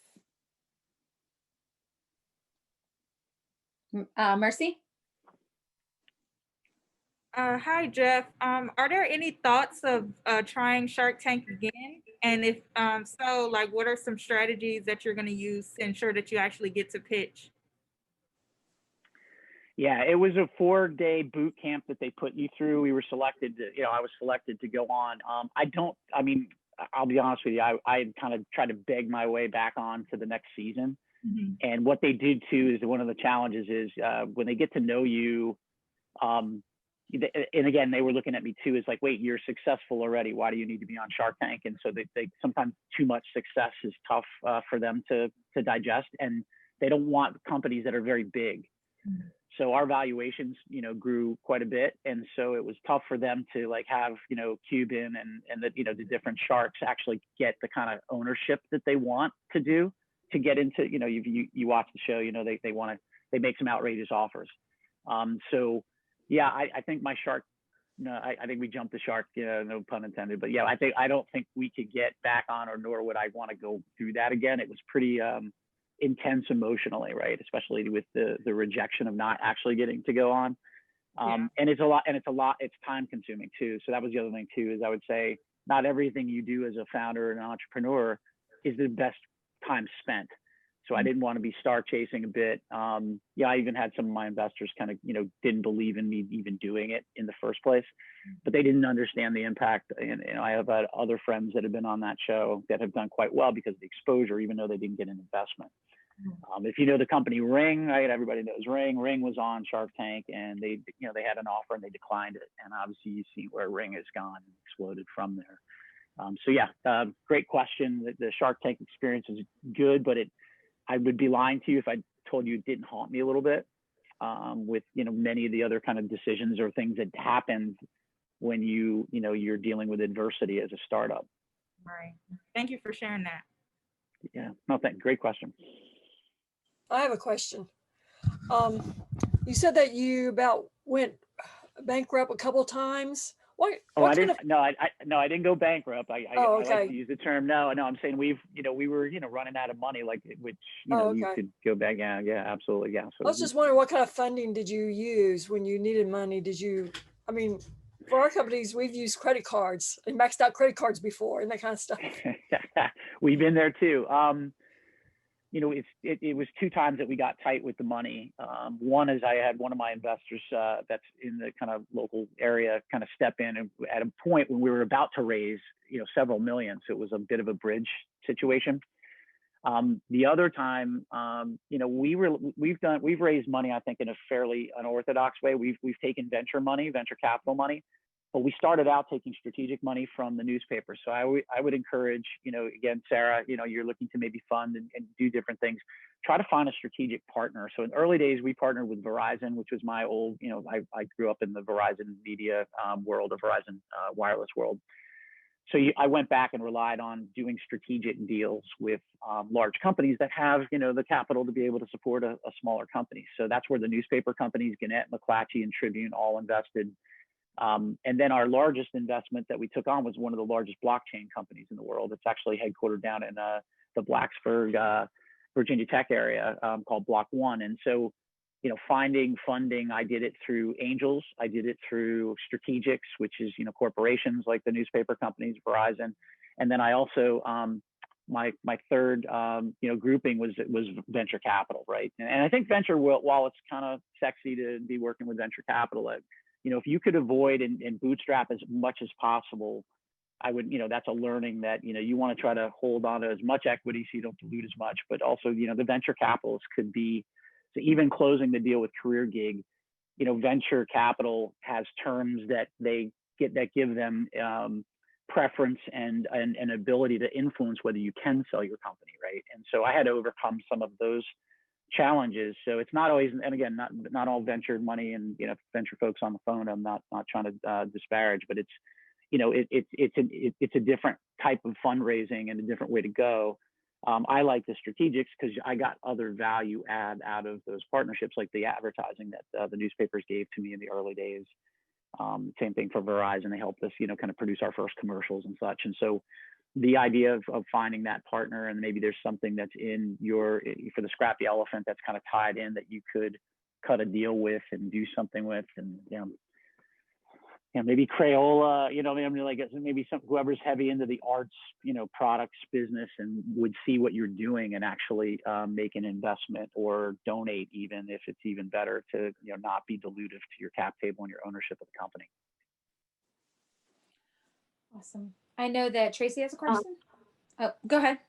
Mercy? Hi, Jeff. Are there any thoughts of trying Shark Tank again? And if so, like, what are some strategies that you're going to use to ensure that you actually get to pitch? Yeah, it was a 4-day boot camp that they put you through. We were selected to, you know, I was selected to go on. I mean, I'll be honest with you, I kind of tried to beg my way back on to the next season. And what they did too is one of the challenges is when they get to know you, and again, they were looking at me too, is like, wait, you're successful already. Why do you need to be on Shark Tank? And so they sometimes too much success is tough for them to digest, and they don't want companies that are very big. So our valuations, you know, grew quite a bit. And so it was tough for them to like have, you know, Cuban and the, you know, the different sharks actually get the kind of ownership that they want to do to get into, you know, you watch the show, you know, they make some outrageous offers. So yeah, I think my shark, no, I think we jumped the shark, no pun intended, but yeah, I don't think we could get back on, or nor would I want to go through that again. It was pretty, intense emotionally, right? Especially with the rejection of not actually getting to go on. And it's time consuming too. So that was the other thing too, is I would say not everything you do as a founder and an entrepreneur is the best time spent. So I didn't want to be star chasing a bit. Yeah, I even had some of my investors kind of, you know, didn't believe in me even doing it in the first place, but they didn't understand the impact. And you know, I have had other friends that have been on that show that have done quite well because of the exposure, even though they didn't get an investment. If you know the company Ring, right? Everybody knows Ring. Ring was on Shark Tank, and they had an offer and they declined it. And obviously, you see where Ring has gone and exploded from there. So yeah, great question. The Shark Tank experience is good, but I would be lying to you if I told you it didn't haunt me a little bit, with, you know, many of the other kind of decisions or things that happened when you're dealing with adversity as a startup. Right. Thank you for sharing that. Yeah, no, great question. I have a question. You said that you about went bankrupt a couple of times. What? Oh, I didn't. No, I didn't go bankrupt. I like to use the term. No, I'm saying we were, running out of money, like, which, you could go back. Yeah, absolutely. Yeah. So I was just wondering, what kind of funding did you use when you needed money? I mean, for our companies, we've used credit cards and maxed out credit cards before and that kind of stuff. We've been there too. It was 2 times that we got tight with the money. One is I had one of my investors that's in the kind of local area kind of step in, and at a point when we were about to raise, several million. So it was a bit of a bridge situation. The other time, we've raised money, I think, in a fairly unorthodox way. We've taken venture capital money, but we started out taking strategic money from the newspaper. So I would encourage, again, Sarah, you're looking to maybe fund and do different things. Try to find a strategic partner. So in the early days, we partnered with Verizon, which was my old, I grew up in the Verizon media world, or Verizon wireless world. So I went back and relied on doing strategic deals with large companies that have, the capital to be able to support a smaller company. So that's where the newspaper companies, Gannett, McClatchy, and Tribune all invested. And then our largest investment that we took on was one of the largest blockchain companies in the world. It's actually headquartered down in the Blacksburg, Virginia Tech area, called Block One. And so finding funding, I did it through angels. I did it through strategics, which is, corporations like the newspaper companies, Verizon. And then I also, my third, grouping was venture capital, right? And I think venture, while it's kind of sexy to be working with venture capital, if you could avoid and bootstrap as much as possible, I would, that's a learning that, you want to try to hold on to as much equity so you don't dilute as much, but also, the venture capitalists could be, so even closing the deal with CareerGig, venture capital has terms that they get that give them preference and ability to influence whether you can sell your company, right? And so I had to overcome some of those challenges. So it's not always, and again, not all venture money and venture folks on the phone. I'm not trying to disparage, but it's it's a different type of fundraising and a different way to go. I like the strategics because I got other value add out of those partnerships, like the advertising that the newspapers gave to me in the early days. Same thing for Verizon. They helped us, kind of produce our first commercials and such. And so the idea of finding that partner, and maybe there's something that's in for the Scrappy Elephant that's kind of tied in that you could cut a deal with and do something with, and maybe Crayola, maybe whoever's heavy into the arts, products business and would see what you're doing and actually make an investment or donate, even if it's even better to, not be dilutive to your cap table and your ownership of the company. Awesome. I know that Tracy has a question. Oh, go ahead.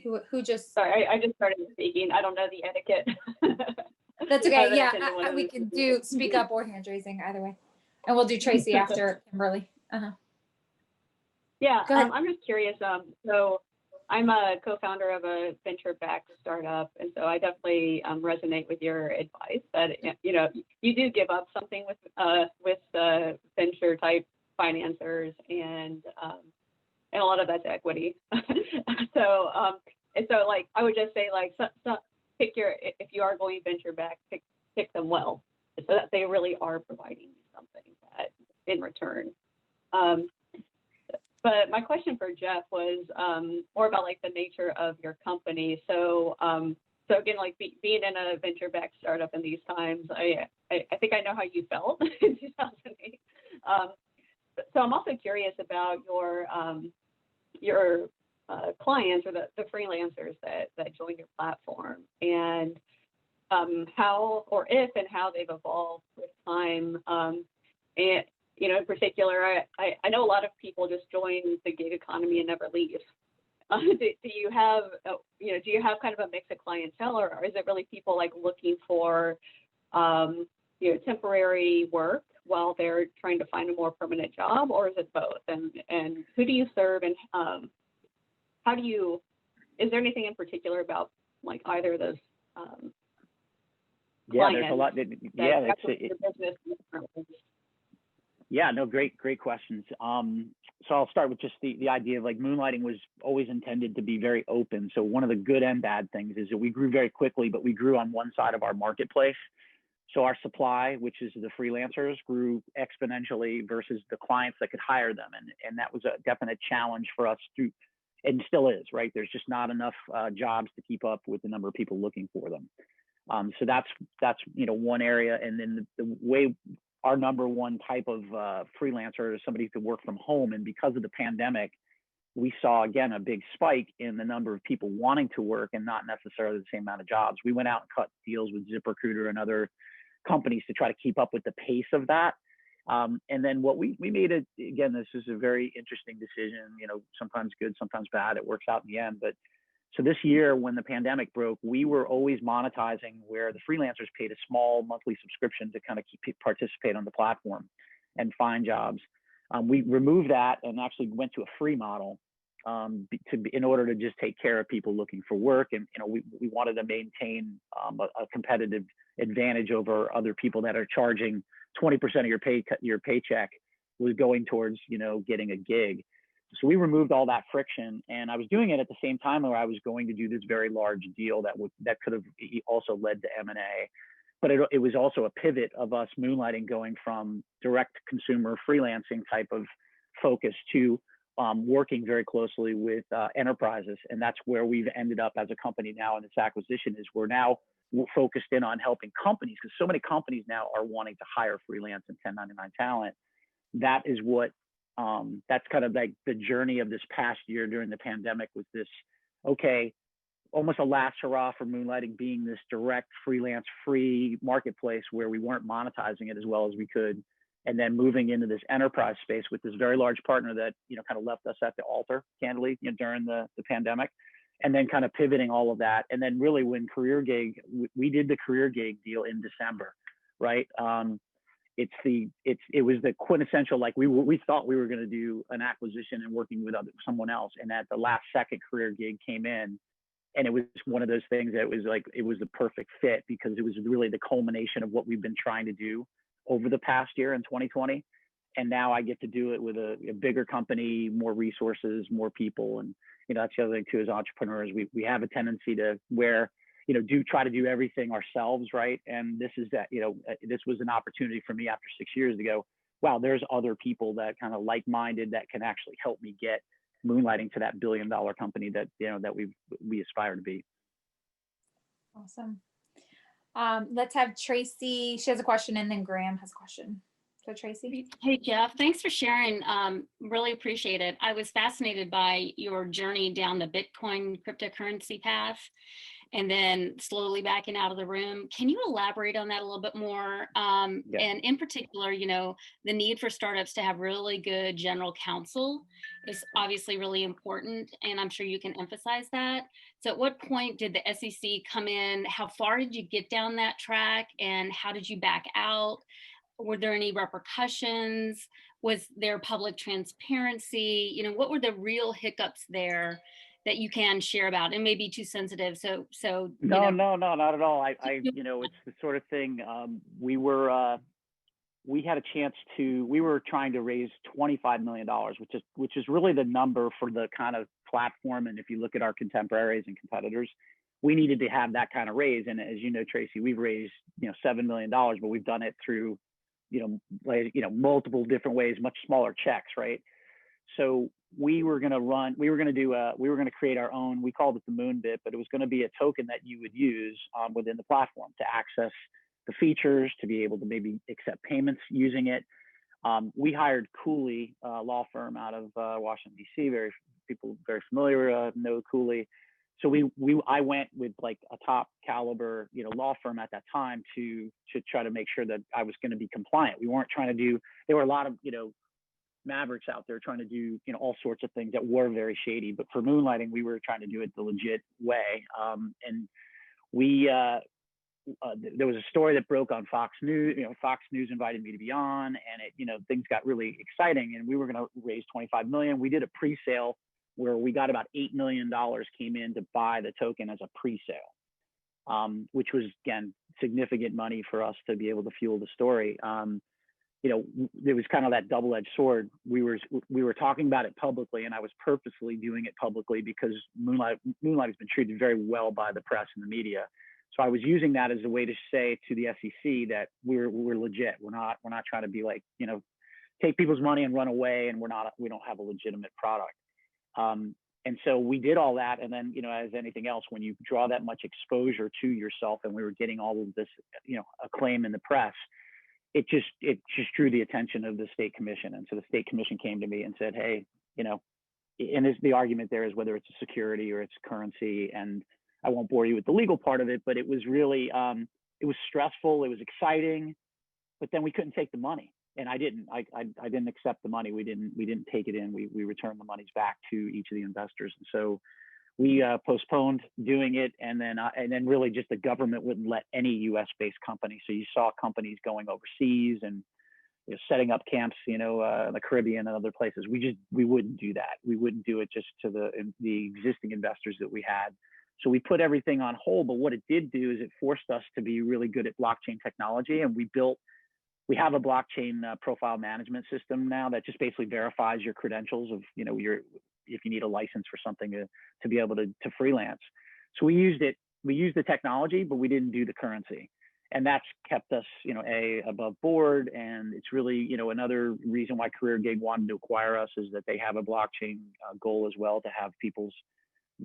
Who just? Sorry, I just started speaking. I don't know the etiquette. That's okay. Yeah, we can do speak up or hand raising either way, and we'll do Tracy after Kimberly. Yeah, Go ahead. I'm just curious. So I'm a co-founder of a venture-backed startup, and so I definitely resonate with your advice that you do give up something with venture-type financiers, and a lot of that's equity. So like I would just say if you are going venture back, pick them well, so that they really are providing you something that in return. But my question for Jeff was more about like the nature of your company. So again, like being in a venture backed startup in these times, I think I know how you felt in 2008. So I'm also curious about your clients or the freelancers that join your platform, and how or if and how they've evolved with time. And in particular, I know a lot of people just join the gig economy and never leave. Do you have kind of a mix of clientele, or is it really people like looking for temporary work while they're trying to find a more permanent job, or is it both? And who do you serve, and how do you? Is there anything in particular about like either of those? There's a lot. Great questions. So I'll start with just the idea of like Moonlighting was always intended to be very open. So one of the good and bad things is that we grew very quickly, but we grew on one side of our marketplace. So our supply, which is the freelancers, grew exponentially versus the clients that could hire them. And that was a definite challenge for us and still is, right? There's just not enough jobs to keep up with the number of people looking for them. So that's one area. And then the way our number one type of freelancer is somebody who could work from home. And because of the pandemic, we saw, again, a big spike in the number of people wanting to work and not necessarily the same amount of jobs. We went out and cut deals with ZipRecruiter and other companies to try to keep up with the pace of that. And then what we made it, again, this is a very interesting decision, sometimes good, sometimes bad. It works out in the end. But so this year, when the pandemic broke, we were always monetizing where the freelancers paid a small monthly subscription to kind of participate on the platform and find jobs. We removed that and actually went to a free model in order to just take care of people looking for work. And we wanted to maintain a competitive advantage over other people that are charging 20% of your paycheck was going towards getting a gig. So we removed all that friction, and I was doing it at the same time where I was going to do this very large deal that could have also led to M&A. But it was also a pivot of us Moonlighting going from direct consumer freelancing type of focus to working very closely with enterprises. And that's where we've ended up as a company now in this acquisition is we're focused in on helping companies because so many companies now are wanting to hire freelance and 1099 talent. That is what, that's kind of like the journey of this past year during the pandemic was this, okay, almost a last hurrah for Moonlighting being this direct freelance free marketplace where we weren't monetizing it as well as we could. And then moving into this enterprise space with this very large partner that, kind of left us at the altar, candidly, during the pandemic, and then kind of pivoting all of that. And then really when CareerGig, we did the CareerGig deal in December, right? It was the quintessential, like we thought we were going to do an acquisition and working with someone else. And at the last second CareerGig came in. And it was one of those things that was like, it was the perfect fit because it was really the culmination of what we've been trying to do over the past year in 2020. And now I get to do it with a bigger company, more resources, more people. And, that's the other thing too, as entrepreneurs, we have a tendency to try to do everything ourselves. Right. And this is that, this was an opportunity for me after 6 years to go, wow, there's other people that kind of like-minded that can actually help me get Moonlighting to that $1 billion company that that we aspire to be. Awesome. Let's have Tracy. She has a question, and then Graham has a question. So Tracy. Hey Jeff, thanks for sharing. Really appreciate it. I was fascinated by your journey down the Bitcoin cryptocurrency path, and then slowly backing out of the room. Can you elaborate on that a little bit more? And in particular, the need for startups to have really good general counsel is obviously really important. And I'm sure you can emphasize that. So at what point did the SEC come in? How far did you get down that track? And how did you back out? Were there any repercussions? Was there public transparency? What were the real hiccups there that you can share about? It may be too sensitive. So no, not at all. It's the sort of thing we were trying to raise $25 million, which is really the number for the kind of platform. And if you look at our contemporaries and competitors, we needed to have that kind of raise. And as you know, Tracy, we've raised, $7 million, but we've done it through, multiple different ways, much smaller checks, right? So we were going to create our own, we called it the Moonbit, but it was going to be a token that you would use within the platform to access the features, to be able to maybe accept payments using it. We hired Cooley, law firm out of Washington, D.C. People very familiar know Cooley. So I went with like a top caliber, law firm at that time to try to make sure that I was going to be compliant. We weren't trying to do, there were a lot of, mavericks out there trying to do, all sorts of things that were very shady, but for Moonlighting, we were trying to do it the legit way. And there was a story that broke on Fox News. Fox News invited me to be on, and things got really exciting. And we were going to raise 25 million. We did a pre-sale where we got about $8 million came in to buy the token as a pre-sale, which was again significant money for us to be able to fuel the story. There was kind of that double-edged sword. We were talking about it publicly, and I was purposely doing it publicly because Moonlight has been treated very well by the press and the media. So I was using that as a way to say to the SEC that we're legit. We're not trying to be like, take people's money and run away, and we don't have a legitimate product. And so we did all that. And then, as anything else, when you draw that much exposure to yourself, and we were getting all of this, acclaim in the press, it just drew the attention of the state commission. And so the state commission came to me and said, hey, and the argument there is whether it's a security or it's currency. And I won't bore you with the legal part of it, but it was really, it was stressful. It was exciting, but then we couldn't take the money. And I didn't accept the money. We didn't take it in. We returned the monies back to each of the investors. And so we postponed doing it. And then really just the government wouldn't let any US based company. So you saw companies going overseas and setting up camps, in the Caribbean and other places. We wouldn't do that. We wouldn't do it just to the existing investors that we had. So we put everything on hold. But what it did do is it forced us to be really good at blockchain technology. And we have a blockchain profile management system now that just basically verifies your credentials of, if you need a license for something to be able to freelance. So we used the technology, but we didn't do the currency. and that's kept us, above board. And it's really, another reason why CareerGig wanted to acquire us is that they have a blockchain goal as well, to have people's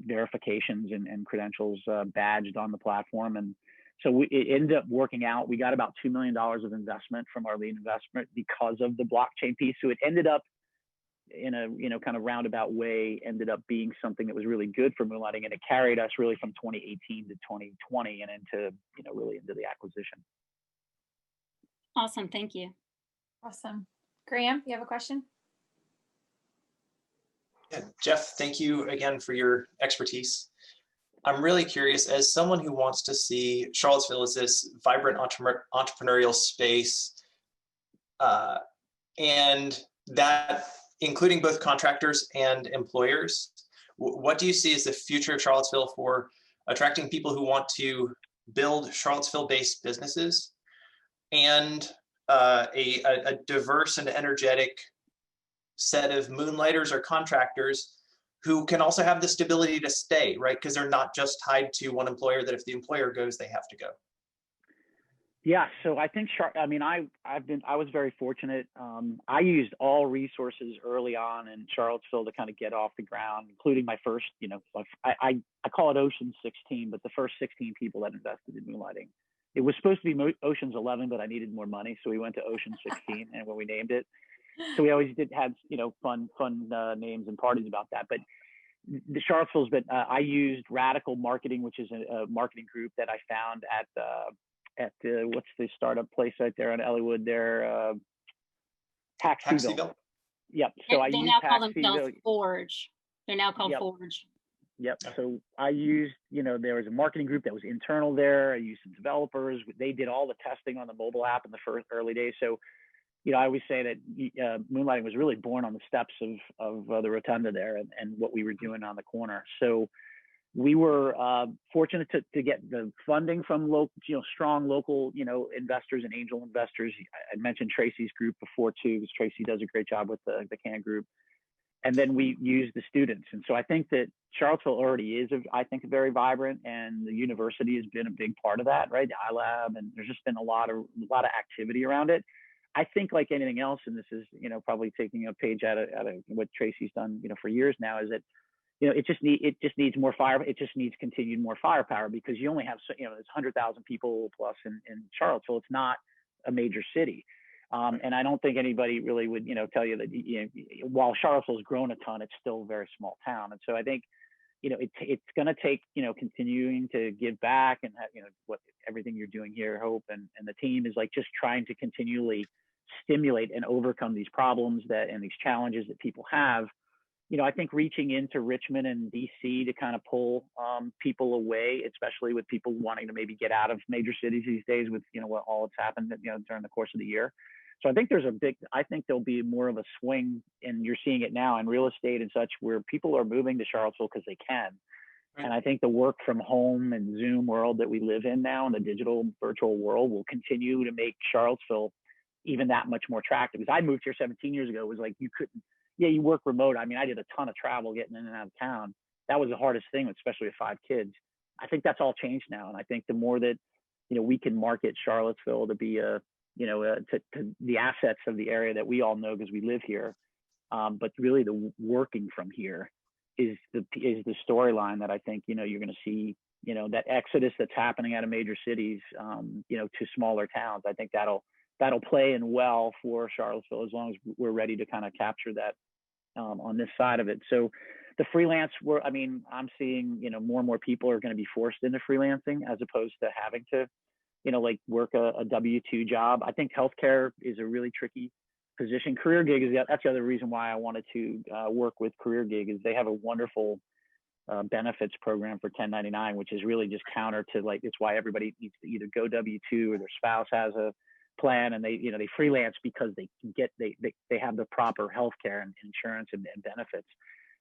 verifications and credentials badged on the platform. And so it ended up working out. We got about $2 million of investment from our lead investment because of the blockchain piece. So it ended up in a, kind of roundabout way, ended up being something that was really good for Moonlighting, and it carried us really from 2018 to 2020 and into, really into the acquisition. Awesome. Thank you. Awesome. Graham, you have a question? Yeah, Jeff, thank you again for your expertise. I'm really curious, as someone who wants to see Charlottesville as this vibrant entrepreneurial space, and that including both contractors and employers, what do you see as the future of Charlottesville for attracting people who want to build Charlottesville-based businesses, and a diverse and energetic set of moonlighters or contractors who can also have the stability to stay, right? Because they're not just tied to one employer, that if the employer goes, they have to go. Yeah, so I think, I was very fortunate. I used all resources early on in Charlottesville to kind of get off the ground, including my first, I call it Ocean 16, but the first 16 people that invested in Moonlighting. It was supposed to be Ocean's 11, but I needed more money, so we went to Ocean 16, and when we named it. So we always had, fun names and parties about that. But the Charlottesville's been, I used Radical Marketing, which is a marketing group that I found at what's the startup place right there on Ellwood there, Taxiville. Yep. So they now call themselves Forge. They're now called Forge. Yep. So I used, there was a marketing group that was internal there. I used some developers. They did all the testing on the mobile app in the first early days. So, I always say that Moonlighting was really born on the steps of the rotunda there and what we were doing on the corner. So we were fortunate to get the funding from local, strong local, investors and angel investors. I mentioned Tracy's group before too, because Tracy does a great job with the CAN group. And then we use the students. And so I think that Charlottesville already is, very vibrant, and the university has been a big part of that, right? The iLab, and there's just been a lot of activity around it. I think like anything else, and this is, probably taking a page out of what Tracy's done, for years now, is that, it just needs more fire. It just needs continued more firepower, because you only have, there's 100,000 people plus in Charlottesville. It's not a major city. And I don't think anybody really would, tell you that, while Charlottesville's grown a ton, it's still a very small town. And so I think, it's going to take, continuing to give back and have, what everything you're doing here, Hope, and the team is like just trying to continually stimulate and overcome these problems and these challenges that people have. I think reaching into Richmond and DC to kind of pull people away, especially with people wanting to maybe get out of major cities these days with, what all that's happened, during the course of the year. So I think there'll be more of a swing, and you're seeing it now in real estate and such, where people are moving to Charlottesville because they can. Right. And I think the work from home and Zoom world that we live in now, in the digital virtual world, will continue to make Charlottesville even that much more attractive. Because I moved here 17 years ago, it was like you couldn't, you work remote. I mean, I did a ton of travel getting in and out of town. That was the hardest thing, especially with 5 kids. I think that's all changed now. And I think the more that, we can market Charlottesville to be to the assets of the area that we all know because we live here. But really the working from here is the storyline that I think, you're going to see, that exodus that's happening out of major cities, to smaller towns. I think that'll play in well for Charlottesville, as long as we're ready to kind of capture that on this side of it. So the freelance I'm seeing, more and more people are going to be forced into freelancing as opposed to having to, work a W-2 job. I think healthcare is a really tricky position. CareerGig that's the other reason why I wanted to work with CareerGig, is they have a wonderful benefits program for 1099, which is really just counter to it's why everybody needs to either go W-2 or their spouse has a plan, and they freelance because they have the proper healthcare and insurance and benefits.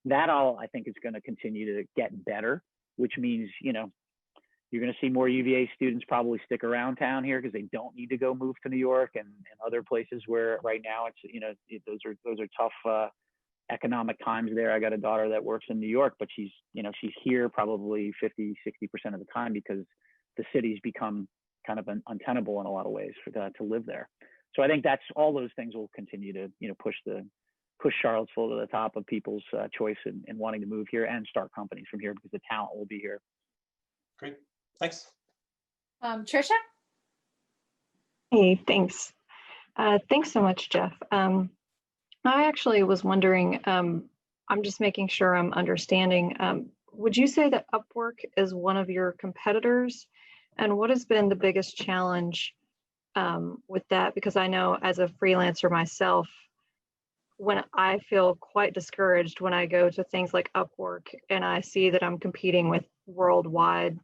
That all I think is going to continue to get better, which means you're going to see more UVA students probably stick around town here because they don't need to go move to New York and other places where right now it's those are tough economic times there. I got a daughter that works in New York, but she's here probably 50-60% of the time because the city's become kind of untenable in a lot of ways for to live there. So I think that's all those things will continue to, push Charlottesville to the top of people's choice in wanting to move here and start companies from here, because the talent will be here. Great, thanks. Trisha? Hey, thanks. Thanks so much, Jeff. I actually was wondering, I'm just making sure I'm understanding. Would you say that Upwork is one of your competitors? And what has been the biggest challenge with that? Because I know as a freelancer myself, when I feel quite discouraged when I go to things like Upwork and I see that I'm competing with worldwide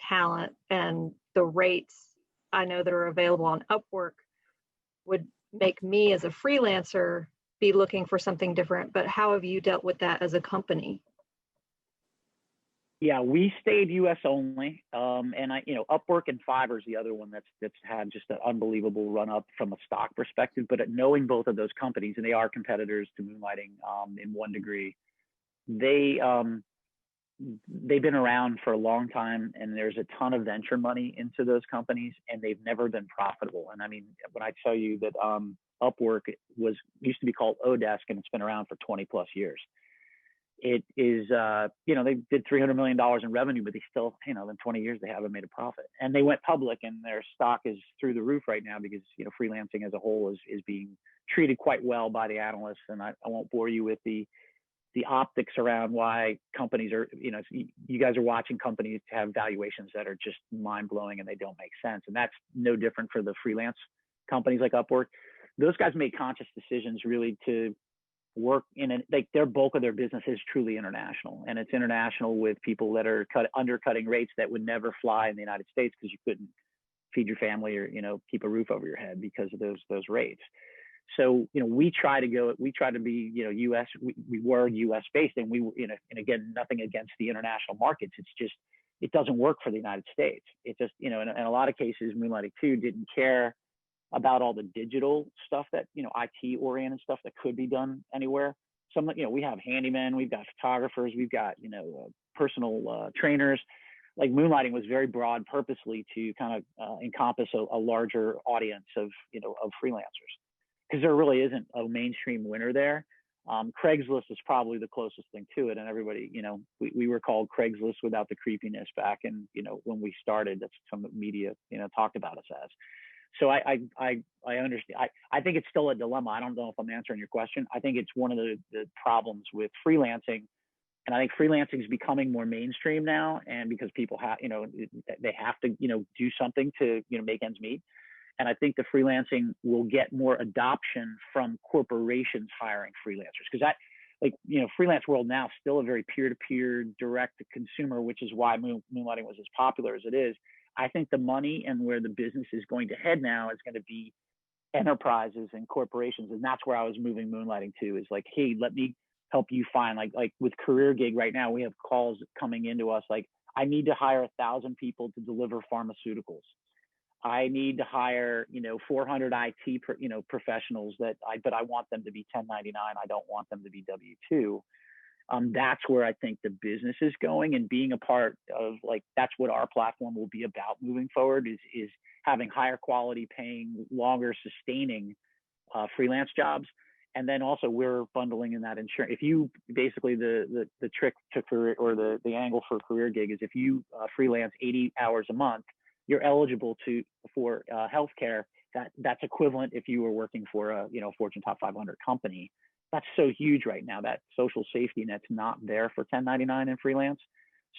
talent, and the rates I know that are available on Upwork would make me as a freelancer be looking for something different. But how have you dealt with that as a company? Yeah, we stayed US only. And Upwork and Fiverr is the other one that's had just an unbelievable run up from a stock perspective. But knowing both of those companies, and they are competitors to Moonlighting in one degree, they've been around for a long time, and there's a ton of venture money into those companies, and they've never been profitable. And I mean, when I tell you that Upwork used to be called Odesk, and it's been around for 20 plus years. It is, they did $300 million in revenue, but they still, in 20 years, they haven't made a profit. And they went public, and their stock is through the roof right now because, freelancing as a whole is being treated quite well by the analysts. And I won't bore you with the optics around why companies are, you guys are watching companies have valuations that are just mind blowing and they don't make sense. And that's no different for the freelance companies like Upwork. Those guys make conscious decisions really to work their bulk of their business is truly international, and it's international with people that are undercutting rates that would never fly in the United States because you couldn't feed your family or, keep a roof over your head because of those rates. So, we try to be, US, we were US based, and and again, nothing against the international markets. It's just, it doesn't work for the United States. It just, in a lot of cases, Moonlighting 2 didn't care about all the digital stuff that, IT oriented stuff that could be done anywhere. Some, we have handymen, we've got photographers, we've got, personal trainers. Like Moonlighting was very broad purposely to kind of encompass a larger audience of freelancers, because there really isn't a mainstream winner there. Craigslist is probably the closest thing to it. And everybody, we were called Craigslist without the creepiness back in, when we started. That's some media, talked about us as. So I understand. I think it's still a dilemma. I don't know if I'm answering your question. I think it's one of the problems with freelancing. And I think freelancing is becoming more mainstream now. And because people have, they have to, do something to, make ends meet. And I think the freelancing will get more adoption from corporations hiring freelancers, because freelance world now is still a very peer-to-peer, direct-to-consumer, which is why Moonlighting was as popular as it is. I think the money and where the business is going to head now is going to be enterprises and corporations. And that's where I was moving Moonlighting to, is like, hey, let me help you find, like with CareerGig right now, we have calls coming into us like, I need to hire 1,000 people to deliver pharmaceuticals. I need to hire, 400 IT, professionals but I want them to be 1099. I don't want them to be W-2. That's where I think the business is going, and being a part of, that's what our platform will be about moving forward, is having higher quality, paying, longer sustaining freelance jobs. And then also we're bundling in that insurance. If you basically, the trick to career, or the angle for CareerGig is, if you freelance 80 hours a month, you're eligible for healthcare. That's equivalent if you were working for a Fortune top 500 company. That's so huge right now. That social safety net's not there for 1099 and freelance.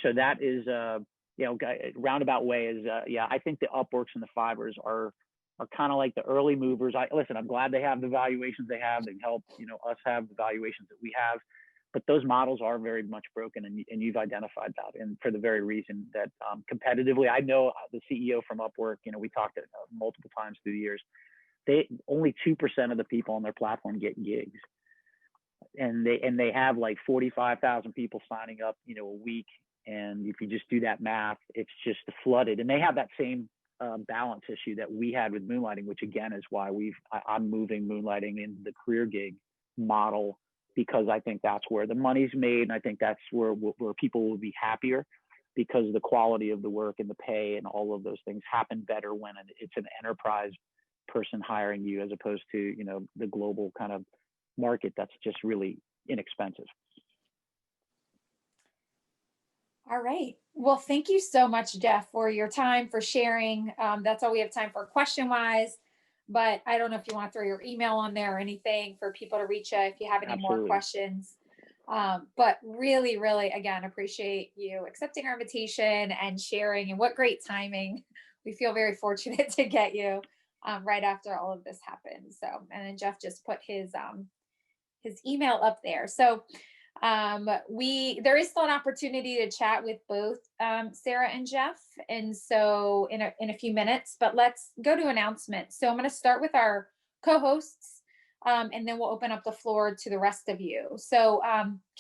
So that is roundabout way is I think the Upworks and the Fivers are kind of like the early movers. I'm glad they have the valuations they have. They help us have the valuations that we have. But those models are very much broken, and you've identified that. And for the very reason that competitively, I know the CEO from Upwork, we talked multiple times through the years, only 2% of the people on their platform get gigs. And they have like 45,000 people signing up, a week. And if you just do that math, it's just flooded. And they have that same balance issue that we had with Moonlighting, which again is why I'm moving Moonlighting into the CareerGig model, because I think that's where the money's made, and I think that's where people will be happier. because the quality of the work and the pay and all of those things happen better when it's an enterprise person hiring you, as opposed to, you know, the global kind of market that's just really inexpensive. All right. Well, thank you so much, Jeff, for your time, for sharing. That's all we have time for question-wise, but I don't know if you want to throw your email on there or anything for people to reach you if you have any more Absolutely. questions. But really, really, again, appreciate you accepting our invitation and sharing, and what great timing. We feel very fortunate to get you right after all of this happened. So, and then Jeff just put his email up there. So there is still an opportunity to chat with both Sarah and Jeff, and so in a few minutes, but let's go to announcements. So I'm going to start with our co-hosts, and then we'll open up the floor to the rest of you. So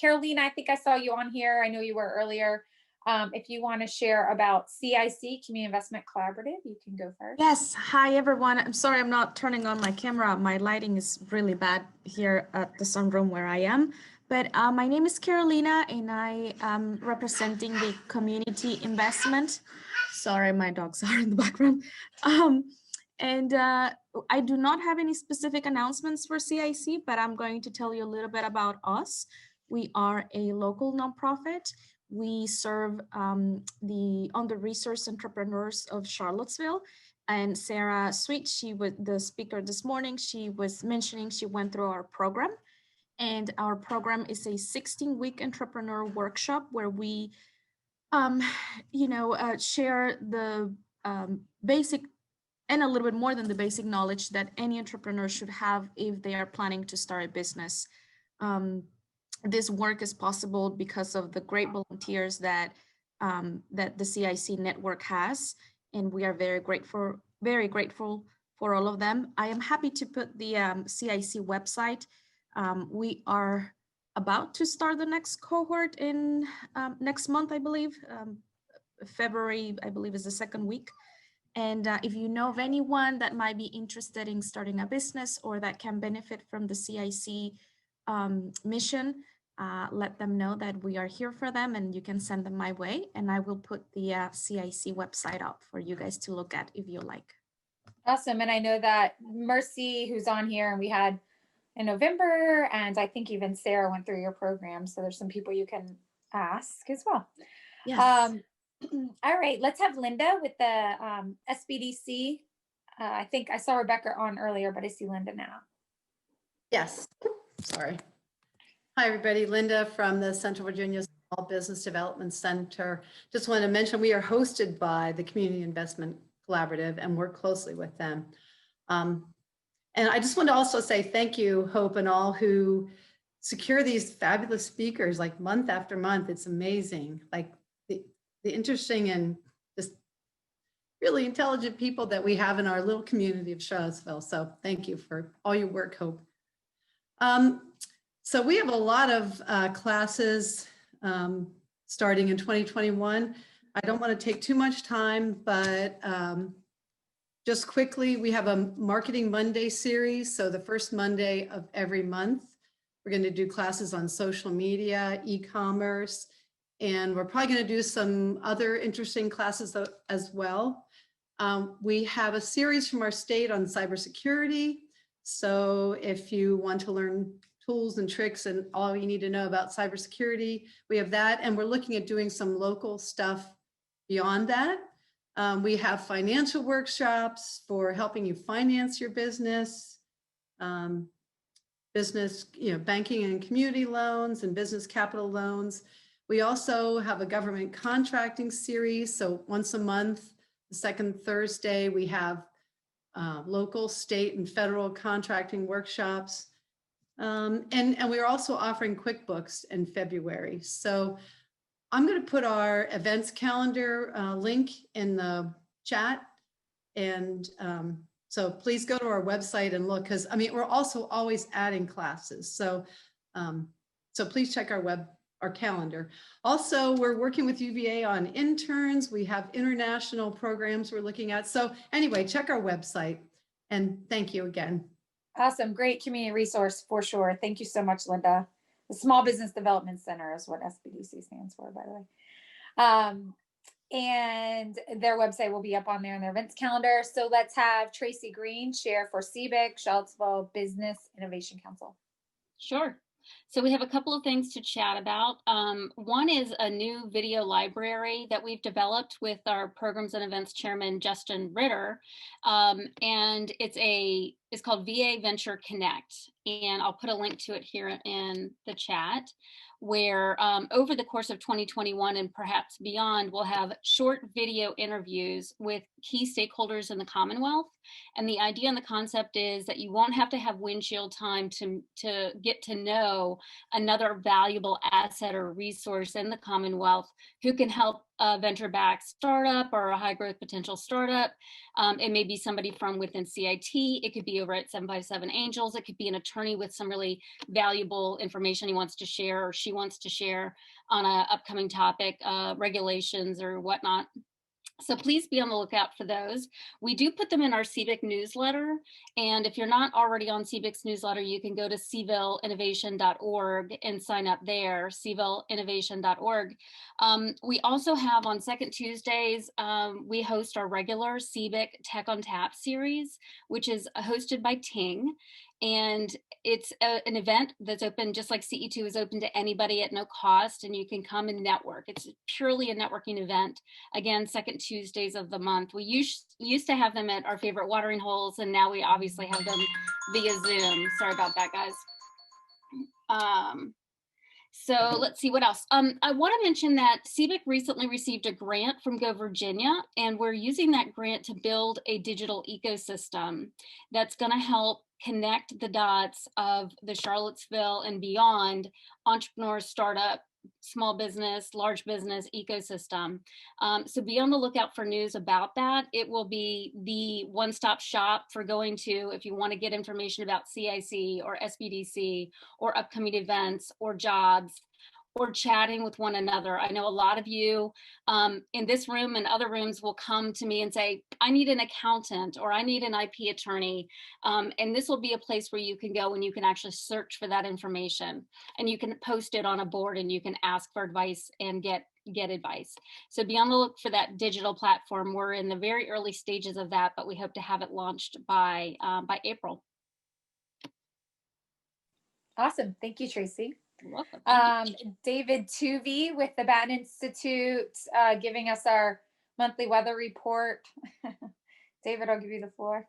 Carolina, I think I saw you on here. I know you were earlier. If you want to share about CIC, Community Investment Collaborative, you can go first. Yes. Hi, everyone. I'm sorry I'm not turning on my camera. My lighting is really bad here at the sunroom where I am. But my name is Carolina, and I am representing the community investment. Sorry, my dogs are in the background. I do not have any specific announcements for CIC, but I'm going to tell you a little bit about us. We are a local nonprofit. We serve the under-resourced entrepreneurs of Charlottesville. And Sarah Sweet, she was the speaker this morning. She was mentioning she went through our program. And our program is a 16-week entrepreneur workshop where we, share the basic and a little bit more than the basic knowledge that any entrepreneur should have if they are planning to start a business. This work is possible because of the great volunteers that the CIC network has, and we are very grateful for all of them. I am happy to put the CIC website. We are about to start the next cohort in next month, I believe. February, I believe, is the second week. And if you know of anyone that might be interested in starting a business or that can benefit from the CIC mission, let them know that we are here for them, and you can send them my way. And I will put the CIC website up for you guys to look at if you like. Awesome. And I know that Mercy, who's on here, and we had in November, and I think even Sarah went through your program. So there's some people you can ask as well. Yes. All right, let's have Linda with the SBDC. I think I saw Rebecca on earlier, but I see Linda now. Yes, sorry. Hi, everybody. Linda from the Central Virginia Small Business Development Center. Just want to mention we are hosted by the Community Investment Collaborative and work closely with them. And I just want to also say thank you, Hope, and all who secure these fabulous speakers like month after month. It's amazing, like the interesting and just really intelligent people that we have in our little community of Charlottesville. So thank you for all your work, Hope. So we have a lot of classes starting in 2021. I don't want to take too much time, but just quickly, we have a Marketing Monday series. So the first Monday of every month, we're going to do classes on social media, e-commerce, and we're probably going to do some other interesting classes as well. We have a series from our state on cybersecurity. So if you want to learn tools and tricks and all you need to know about cybersecurity, we have that. And we're looking at doing some local stuff beyond that. We have financial workshops for helping you finance your business, banking and community loans and business capital loans. We also have a government contracting series. So once a month, the second Thursday, we have local, state, and federal contracting workshops. And we're also offering QuickBooks in February. So I'm going to put our events calendar link in the chat. And so please go to our website and look, because I mean, we're also always adding classes. So, so please check our calendar. Also, we're working with UVA on interns. We have international programs we're looking at. So anyway, check our website, and thank you again. Awesome. Great community resource for sure. Thank you so much, Linda. The Small Business Development Center is what SBDC stands for, by the way. and their website will be up on there in their events calendar. So let's have Tracy Green share for CBIC, Charlottesville Business Innovation Council. Sure. So we have a couple of things to chat about. One is a new video library that we've developed with our Programs and Events Chairman, Justin Ritter. And it's called VA Venture Connect. And I'll put a link to it here in the chat, where over the course of 2021 and perhaps beyond, we'll have short video interviews with key stakeholders in the Commonwealth. And the idea and the concept is that you won't have to have windshield time to get to know another valuable asset or resource in the Commonwealth who can help a venture-backed startup or a high-growth potential startup. It may be somebody from within CIT. It could be over at 757 Angels. It could be an attorney with some really valuable information he wants to share or she wants to share on an upcoming topic, regulations or whatnot. So please be on the lookout for those. We do put them in our CBIC newsletter. And if you're not already on CBIC's newsletter, you can go to cvillinnovation.org and sign up there, cvillinnovation.org. We also have on second Tuesdays, we host our regular CBIC Tech on Tap series, which is hosted by Ting. And it's an event that's open, just like CE2 is open to anybody at no cost, and you can come and network. It's purely a networking event. Again, second Tuesdays of the month. We used to have them at our favorite watering holes, and now we obviously have them via Zoom. Sorry about that, guys. So let's see what else. I want to mention that CBIC recently received a grant from Go Virginia, and we're using that grant to build a digital ecosystem that's going to help connect the dots of the Charlottesville and beyond entrepreneur, startup, small business, large business ecosystem. So be on the lookout for news about that. It will be the one-stop shop for going to, if you want to get information about CIC or SBDC or upcoming events or jobs or chatting with one another. I know a lot of you in this room and other rooms will come to me and say, I need an accountant or I need an IP attorney. And this will be a place where you can go and you can actually search for that information, and you can post it on a board and you can ask for advice and get advice. So be on the look for that digital platform. We're in the very early stages of that, but we hope to have it launched by April. Awesome. Thank you, Tracy. You're welcome. David Tuvey with the Batten Institute giving us our monthly weather report. David, I'll give you the floor.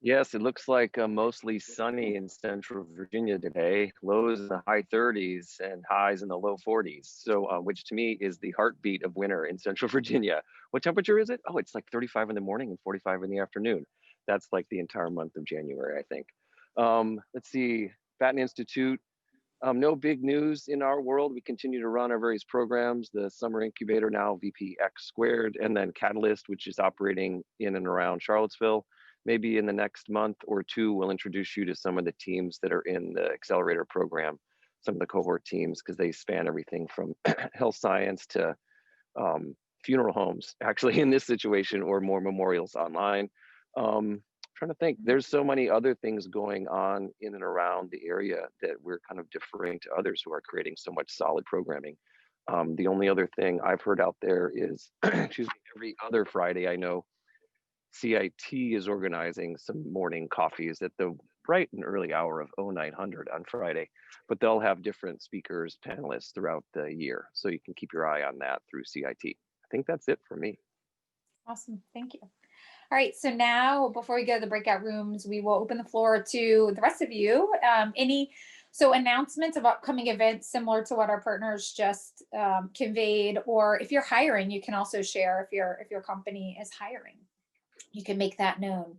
Yes, it looks like mostly sunny in Central Virginia today. Lows in the high 30s and highs in the low 40s. So, which to me is the heartbeat of winter in Central Virginia. What temperature is it? Oh, it's like 35 in the morning and 45 in the afternoon. That's like the entire month of January, I think. Let's see, Batten Institute. No big news in our world. We continue to run our various programs, the Summer Incubator, now VPX², and then Catalyst, which is operating in and around Charlottesville. Maybe in the next month or two, we'll introduce you to some of the teams that are in the accelerator program, some of the cohort teams, because they span everything from health science to funeral homes, actually in this situation, or more memorials online. Trying to think, there's so many other things going on in and around the area that we're kind of deferring to others who are creating so much solid programming. The only other thing I've heard out there is, excuse me, every other Friday, I know CIT is organizing some morning coffees at the bright and early hour of 0900 on Friday, but they'll have different speakers, panelists throughout the year. So you can keep your eye on that through CIT. I think that's it for me. Awesome. Thank you. All right, so now before we go to the breakout rooms, we will open the floor to the rest of you. So announcements of upcoming events similar to what our partners just conveyed, or if you're hiring, you can also share if your company is hiring. You can make that known.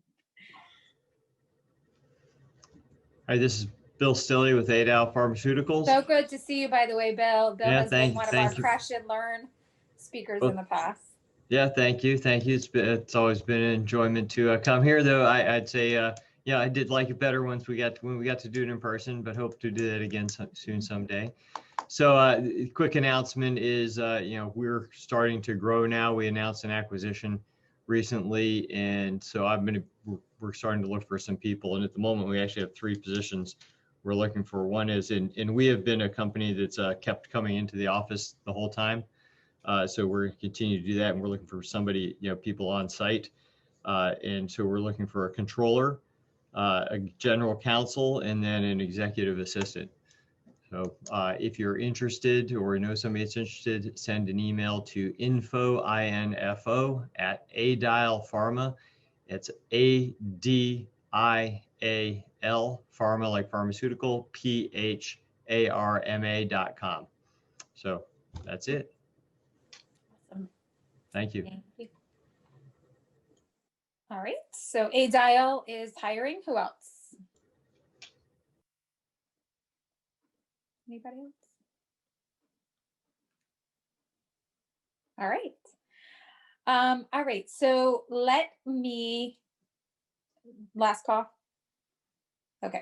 Hi, this is Bill Stilley with Adal Pharmaceuticals. So good to see you, by the way, Bill. Bill has been one of our you. Crash and Learn speakers in the past. Yeah, thank you. It's always been an enjoyment to come here, though. I'd say, yeah, I did like it better when we got to do it in person, but hope to do that again soon someday. So, quick announcement is, we're starting to grow now. We announced an acquisition recently, and so we're starting to look for some people. And at the moment, we actually have 3 positions we're looking for. One is and we have been a company that's kept coming into the office the whole time. So we're continuing to do that, and we're looking for somebody, people on site. And so we're looking for a controller, a general counsel, and then an executive assistant. So if you're interested or know somebody that's interested, send an email to info, INFO, at ADIAL Pharma. It's ADIAL Pharma, like pharmaceutical, PHARMA.com. So that's it. Awesome. Thank you. Thank you. All right. So ADIAL is hiring. Who else? Anybody else? All right. All right. So let me, last call.